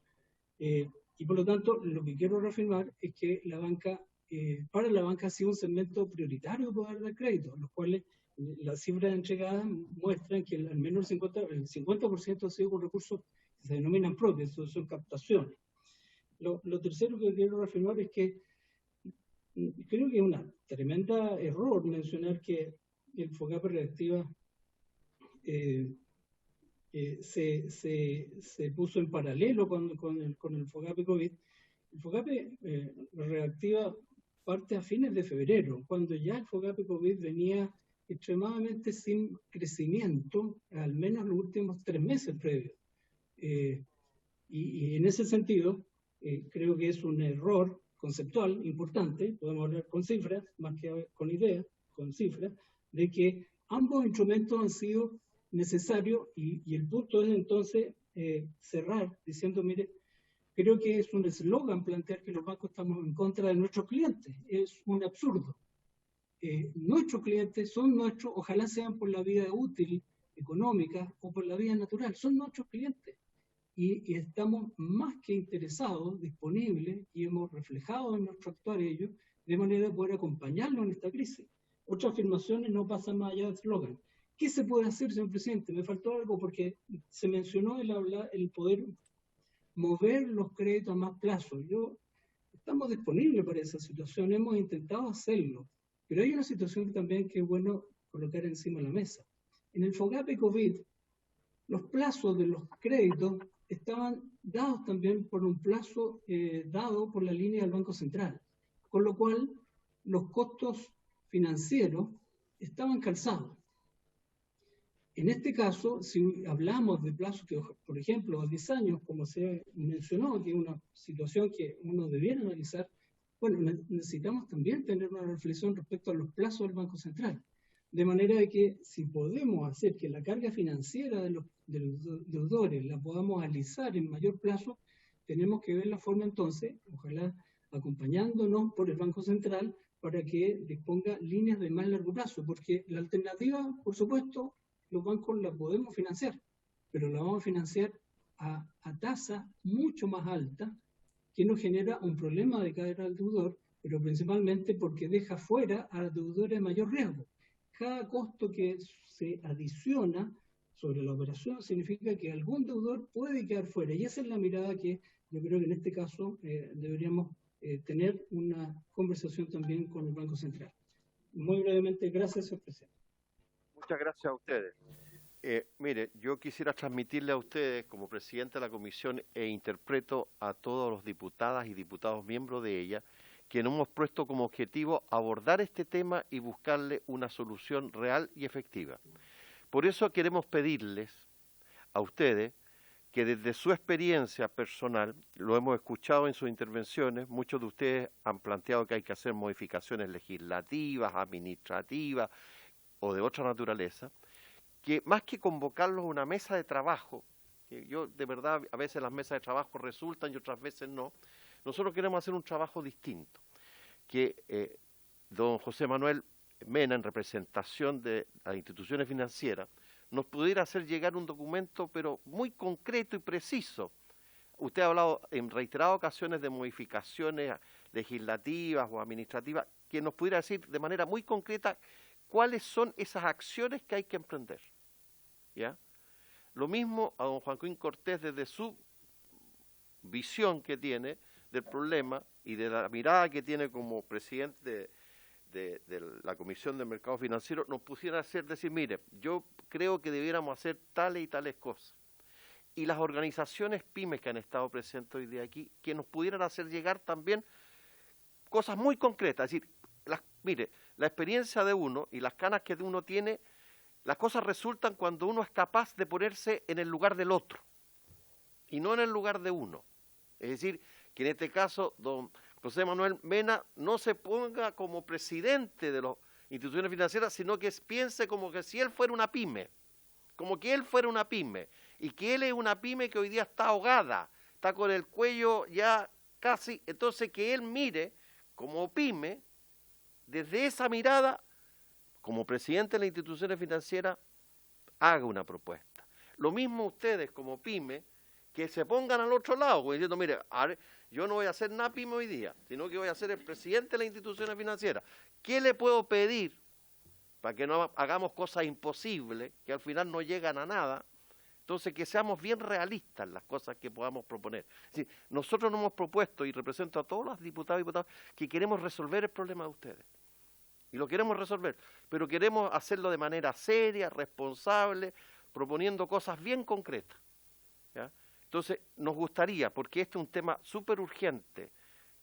Y por lo tanto, lo que quiero reafirmar es que la banca, para la banca ha sido un segmento prioritario de poder dar crédito, los cuales las cifras entregadas muestran que al menos el 50% ha sido con recursos que se denominan propios, son captaciones. Lo tercero que quiero reafirmar es que creo que es un tremenda error mencionar que el FOGAPE Reactiva se puso en paralelo con el FOGAPE COVID. El FOGAPE Reactiva parte a fines de febrero, cuando ya el FOGAPE COVID venía extremadamente sin crecimiento, al menos los últimos 3 meses previos. Y en ese sentido, creo que es un error conceptual importante, podemos hablar con cifras, más que con ideas, con cifras, de que ambos instrumentos han sido necesarios y el punto es entonces cerrar diciendo, mire, creo que es un eslogan plantear que los bancos estamos en contra de nuestros clientes, es un absurdo. Nuestros clientes son nuestros, ojalá sean por la vía útil, económica o por la vía natural, son nuestros clientes. Y estamos más que interesados, disponibles, y hemos reflejado en nuestro actuar ellos, de manera de poder acompañarlos en esta crisis. Otras afirmaciones no pasan más allá del eslogan. ¿Qué se puede hacer, señor presidente? Me faltó algo porque se mencionó el poder mover los créditos a más plazo. Estamos disponibles para esa situación, hemos intentado hacerlo, pero hay una situación también que es bueno colocar encima de la mesa. En el FOGAPE COVID, los plazos de los créditos estaban dados también por un plazo dado por la línea del Banco Central, con lo cual los costos financieros estaban calzados. En este caso, si hablamos de plazos que, por ejemplo, a 10 años, como se mencionó, que es una situación que uno debiera analizar, bueno, necesitamos también tener una reflexión respecto a los plazos del Banco Central. De manera de que si podemos hacer que la carga financiera de los deudores la podamos alisar en mayor plazo, tenemos que ver la forma entonces, ojalá acompañándonos por el Banco Central, para que disponga líneas de más largo plazo, porque la alternativa, por supuesto, los bancos la podemos financiar, pero la vamos a financiar a tasa mucho más alta, que nos genera un problema de cara al deudor, pero principalmente porque deja fuera a los deudores de mayor riesgo. Cada costo que se adiciona sobre la operación significa que algún deudor puede quedar fuera, y esa es la mirada que yo creo que en este caso deberíamos tener una conversación también con el Banco Central. Muy brevemente, gracias, señor presidente. Muchas gracias a ustedes. Mire, yo quisiera transmitirle a ustedes, como presidente de la comisión, e interpreto a todos los diputadas y diputados miembros de ella, que nos hemos puesto como objetivo abordar este tema y buscarle una solución real y efectiva. Por eso queremos pedirles a ustedes que desde su experiencia personal, lo hemos escuchado en sus intervenciones, muchos de ustedes han planteado que hay que hacer modificaciones legislativas, administrativas o de otra naturaleza, que más que convocarlos a una mesa de trabajo, que yo de verdad a veces las mesas de trabajo resultan y otras veces no, nosotros queremos hacer un trabajo distinto, que don José Manuel Mena, en representación de las instituciones financieras, nos pudiera hacer llegar un documento, pero muy concreto y preciso. Usted ha hablado en reiteradas ocasiones de modificaciones legislativas o administrativas, que nos pudiera decir de manera muy concreta cuáles son esas acciones que hay que emprender. ¿Ya? Lo mismo a don Joaquín Cortés, desde su visión que tiene del problema y de la mirada que tiene como presidente de la Comisión de Mercado Financiero, nos pusiera a decir, mire, yo creo que debiéramos hacer tales y tales cosas. Y las organizaciones pymes que han estado presentes hoy día aquí, que nos pudieran hacer llegar también cosas muy concretas. Es decir, mire, la experiencia de uno y las canas que uno tiene, las cosas resultan cuando uno es capaz de ponerse en el lugar del otro y no en el lugar de uno. Es decir, que en este caso don José Manuel Mena no se ponga como presidente de las instituciones financieras, sino que piense como que si él fuera una pyme, como que él fuera una pyme, y que él es una pyme que hoy día está ahogada, está con el cuello ya casi, entonces que él mire como pyme, desde esa mirada, como presidente de las instituciones financieras, haga una propuesta. Lo mismo ustedes como pyme, que se pongan al otro lado, como diciendo, mire, yo no voy a hacer nada PYME hoy día, sino que voy a ser el presidente de las instituciones financieras. ¿Qué le puedo pedir para que no hagamos cosas imposibles, que al final no llegan a nada? Entonces, que seamos bien realistas en las cosas que podamos proponer. Es decir, nosotros nos hemos propuesto, y represento a todos los diputados y diputadas, que queremos resolver el problema de ustedes. Y lo queremos resolver, pero queremos hacerlo de manera seria, responsable, proponiendo cosas bien concretas, ¿ya? Entonces, nos gustaría, porque este es un tema súper urgente,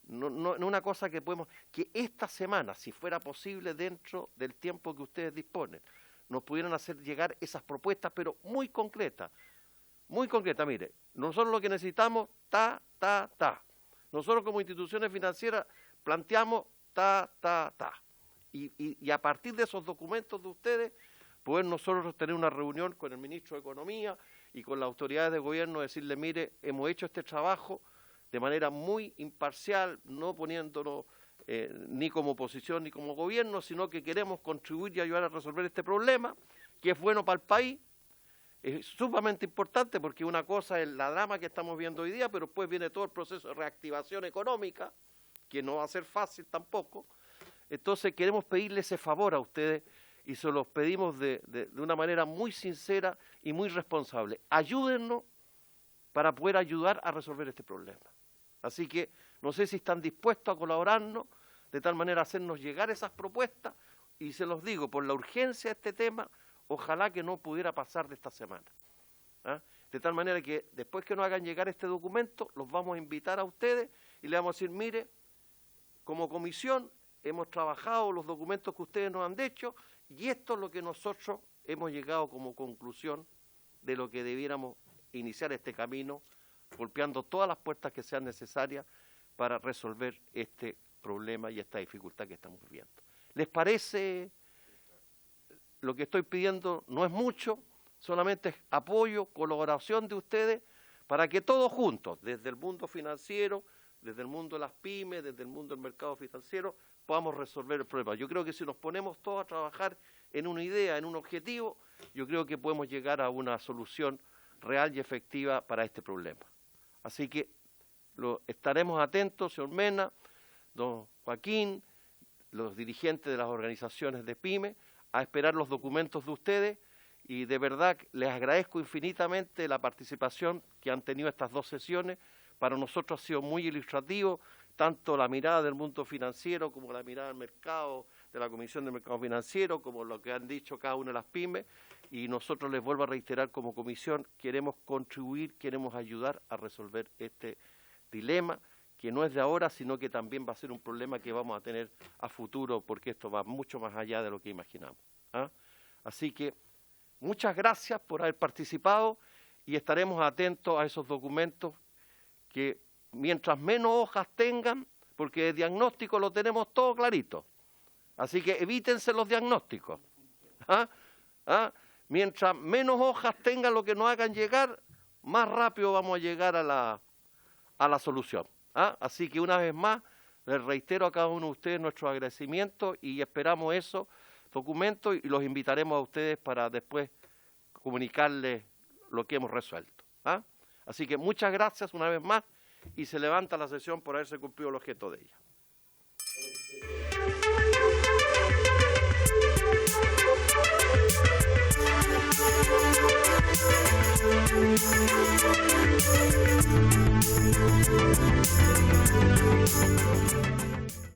no una cosa que podemos, que esta semana, si fuera posible, dentro del tiempo que ustedes disponen, nos pudieran hacer llegar esas propuestas, pero muy concretas. Muy concretas, mire, nosotros lo que necesitamos, Nosotros como instituciones financieras planteamos Y a partir de esos documentos de ustedes, poder nosotros tener una reunión con el ministro de Economía y con las autoridades de gobierno, decirle, mire, hemos hecho este trabajo de manera muy imparcial, no poniéndonos ni como oposición ni como gobierno, sino que queremos contribuir y ayudar a resolver este problema, que es bueno para el país, es sumamente importante porque una cosa es la drama que estamos viendo hoy día, pero después viene todo el proceso de reactivación económica, que no va a ser fácil tampoco. Entonces queremos pedirle ese favor a ustedes y se los pedimos de una manera muy sincera y muy responsable. Ayúdennos para poder ayudar a resolver este problema. Así que no sé si están dispuestos a colaborarnos, de tal manera hacernos llegar esas propuestas, y se los digo, por la urgencia de este tema, ojalá que no pudiera pasar de esta semana. ¿Ah? De tal manera que después que nos hagan llegar este documento, los vamos a invitar a ustedes y le vamos a decir, mire, como comisión hemos trabajado los documentos que ustedes nos han dicho y esto es lo que nosotros hemos llegado como conclusión de lo que debiéramos iniciar este camino, golpeando todas las puertas que sean necesarias para resolver este problema y esta dificultad que estamos viviendo. ¿Les parece? Lo que estoy pidiendo no es mucho, solamente es apoyo, colaboración de ustedes para que todos juntos, desde el mundo financiero, desde el mundo de las pymes, desde el mundo del mercado financiero, podamos resolver el problema. Yo creo que si nos ponemos todos a trabajar en una idea, en un objetivo, yo creo que podemos llegar a una solución real y efectiva para este problema. Así que estaremos atentos, señor Mena, don Joaquín, los dirigentes de las organizaciones de pyme, a esperar los documentos de ustedes y de verdad les agradezco infinitamente la participación que han tenido estas dos sesiones. Para nosotros ha sido muy ilustrativo, tanto la mirada del mundo financiero como la mirada del mercado, de la Comisión del Mercado Financiero, como lo que han dicho cada una de las pymes, y nosotros les vuelvo a reiterar como comisión, queremos contribuir, queremos ayudar a resolver este dilema, que no es de ahora, sino que también va a ser un problema que vamos a tener a futuro, porque esto va mucho más allá de lo que imaginamos. ¿Ah? Así que muchas gracias por haber participado y estaremos atentos a esos documentos que mientras menos hojas tengan, porque el diagnóstico lo tenemos todo clarito, así que evítense los diagnósticos. ¿Ah? ¿Ah? Mientras menos hojas tengan lo que nos hagan llegar, más rápido vamos a llegar a la solución. ¿Ah? Así que una vez más, les reitero a cada uno de ustedes nuestro agradecimiento y esperamos esos documentos y los invitaremos a ustedes para después comunicarles lo que hemos resuelto. ¿Ah? Así que muchas gracias una vez más y se levanta la sesión por haberse cumplido el objeto de ella.